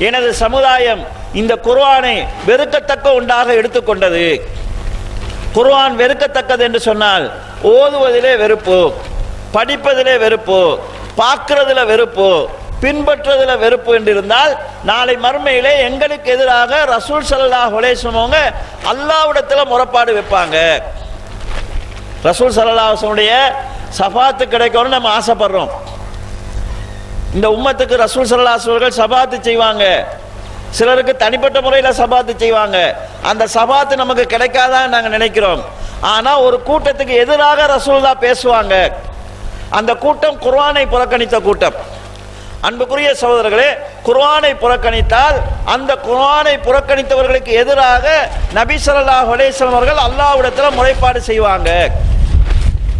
எனது சமுதாயம் இந்த குர்ஆனை வெறுக்கத்தக்க ஒன்றாக எடுத்துக்கொண்டது. குர்ஆன் வெறுக்கத்தக்கது என்று சொன்னால் ஓதுவதிலே வெறுப்பு, படிப்பதிலே வெறுப்பு, பார்க்கிறதுல வெறுப்பு, பின்பற்றுவதில் வெறுப்பு என்று இருந்தால் நாளை மறுமையிலே எங்களுக்கு எதிராக ரசூல் ஸல்லல்லாஹு அலைஹி வஸல்லம் அல்லாஹ்விடத்தில் முறைப்பாடு வைப்பாங்க. ரசூல் ஸல்லல்லாஹு அலைஹி வஸல்லம் ஷஃபாத்து கிடைக்கணும்னு நம்ம ஆசைப்படுறோம். இந்த உம்மத்துக்கு ரசூல் ஸல்லல்லாஹு அலைஹி வஸல்லம் ஷஃபாத்து செய்வாங்க. சிலருக்கு தனிப்பட்ட முறையில் ஷஃபாத்து செய்வாங்க. அந்த ஷஃபாத்து நமக்கு கிடைக்காதான்னு நாங்கள் நினைக்கிறோம். ஆனால் ஒரு கூட்டத்துக்கு எதிராக ரசூலுல்லாஹ் பேசுவாங்க. அந்த கூட்டம் குர்ஆனை புறக்கணித்த கூட்டம். அன்புக்குரிய சகோதரர்களே, குர்ஆனை புறக்கணித்தால் அந்த குர்ஆனை புறக்கணித்தவர்களுக்கு எதிராக நபி ஸல்லல்லாஹு அலைஹி வஸல்லம் அவர்கள் அல்லாஹ்விடத்தில் முறைப்பாடு செய்வாங்க.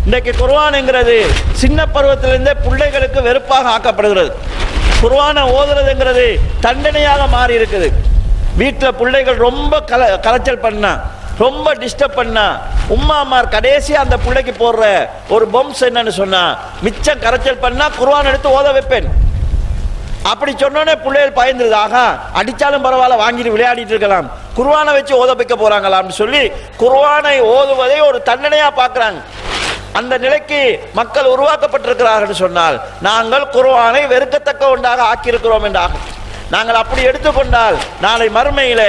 இன்றைக்கு குர்ஆன்ங்கிறது சின்ன பருவத்திலிருந்தே பிள்ளைகளுக்கு வெறுப்பாக ஆக்கப்படுகிறது. குர்ஆனை ஓதுறதுங்கிறது தண்டனையாக மாறி இருக்குது. வீட்டில் பிள்ளைகள் ரொம்ப கலைச்சல் பண்ணா, ரொம்ப டிஸ்டர்ப் பண்ணா, உம்மாமார் கடைசியா அந்த பிள்ளைக்கு போடுற ஒரு பொம்ஸ் என்னன்னு சொன்னா, மிச்சம் கரைச்சல் பண்ணா குர்ஆன் எடுத்து ஓத வைப்பேன். அப்படி சொன்னோன்னே பிள்ளைகள் பயந்துருது, ஆகா அடிச்சாலும் பரவாயில்ல வாங்கிட்டு விளையாடிட்டு இருக்கலாம், குர்ஆனை வச்சு ஓத வைக்க போறாங்களான்னு சொல்லி குர்ஆனை ஓதுவதை ஒரு தண்டனையா பார்க்கிறாங்க. அந்த நிலைக்கு மக்கள் உருவாக்கப்பட்டிருக்கிறார்கள் சொன்னால் நாங்கள் குர்ஆனை வெறுக்கத்தக்க ஒன்றாக ஆக்கியிருக்கிறோம் என்றாகும். நாங்கள் அப்படி எடுத்துக்கொண்டால் நாளை மறுமையில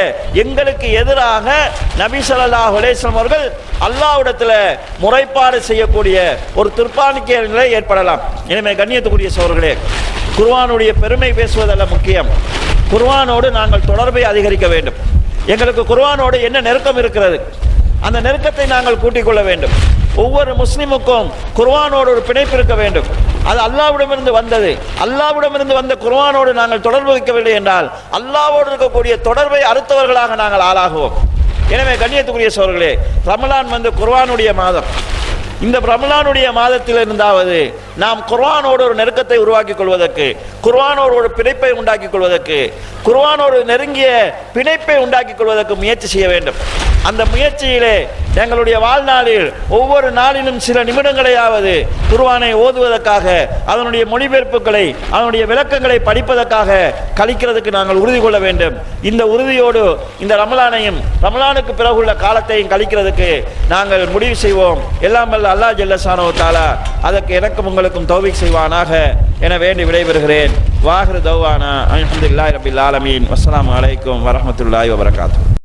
எங்களுக்கு எதிராக நபி ஸல்லல்லாஹு அலைஹி வஸல்லம் அவர்கள் அல்லாஹ்விடத்தில் முறைப்பாடு செய்யக்கூடிய ஒரு துர்ப்பானிக்க நிலை ஏற்படலாம். எனவே கண்ணியத்துக்குரிய சகோதரர்களே, குர்ஆனுடைய பெருமை பேசுவதல்ல முக்கியம், குர்ஆனோடு நாங்கள் தொடர்பை அதிகரிக்க வேண்டும். எங்களுக்கு குர்ஆனோடு என்ன நெருக்கம் இருக்கிறது, அந்த நெருக்கத்தை நாங்கள் கூட்டிக் கொள்ள வேண்டும். ஒவ்வொரு முஸ்லிமுக்கும் குர்ஆனோடு ஒரு பிணைப்பு இருக்க வேண்டும். அது அல்லாஹ்விடமிருந்து வந்தது. அல்லாஹ்விடமிருந்து வந்த குர்ஆனோடு நாங்கள் தொடர்பு வைக்கவில்லை என்றால் அல்லாஹ்வோடு இருக்கக்கூடிய தொடர்பை அறுத்தவர்களாக நாங்கள் ஆளாகுவோம். எனவே கண்ணியத்துக்குரிய சகோதரர்களே, ரமலான் குர்ஆனுடைய மாதம். இந்த ரமலானுடைய மாதத்தில் இருந்தாவது நாம் குர்ஆனோடு ஒரு நெருக்கத்தை உருவாக்கிக் கொள்வதற்கு, குர்ஆனோடு ஒரு பிணைப்பை உண்டாக்கிக் கொள்வதற்கு, குர்ஆனோடு நெருங்கிய பிணைப்பை உண்டாக்கிக் கொள்வதற்கு முயற்சி செய்ய வேண்டும். அந்த முயற்சியிலே எங்களுடைய வாழ்நாளில் ஒவ்வொரு நாளிலும் சில நிமிடங்களையாவது குர்ஆனை ஓதுவதற்காக, அதனுடைய மொழிபெயர்ப்புகளை, அதனுடைய விளக்கங்களை படிப்பதற்காக கழிக்கிறதுக்கு நாங்கள் உறுதி கொள்ள வேண்டும். இந்த உறுதியோடு இந்த ரமலானையும் ரமலானுக்கு பிறகுள்ள காலத்தையும் கழிக்கிறதுக்கு நாங்கள் முடிவு செய்வோம். எல்லாம் வல்ல அல்லாஹ் ஜல்ல ஷானஹு வ தஆலா அதற்கு எனக்கும் உங்களுக்கும் தௌஃபீக் செய்வானாக என வேண்டி விடைபெறுகிறேன். வாஹிரு தௌவானா அல்ஹம்துலில்லாஹி ரப்பில் ஆலமீன். வஸ்ஸலாமு அலைக்கும் வரஹ்மத்துல்லாஹி வபரகாத்துஹு.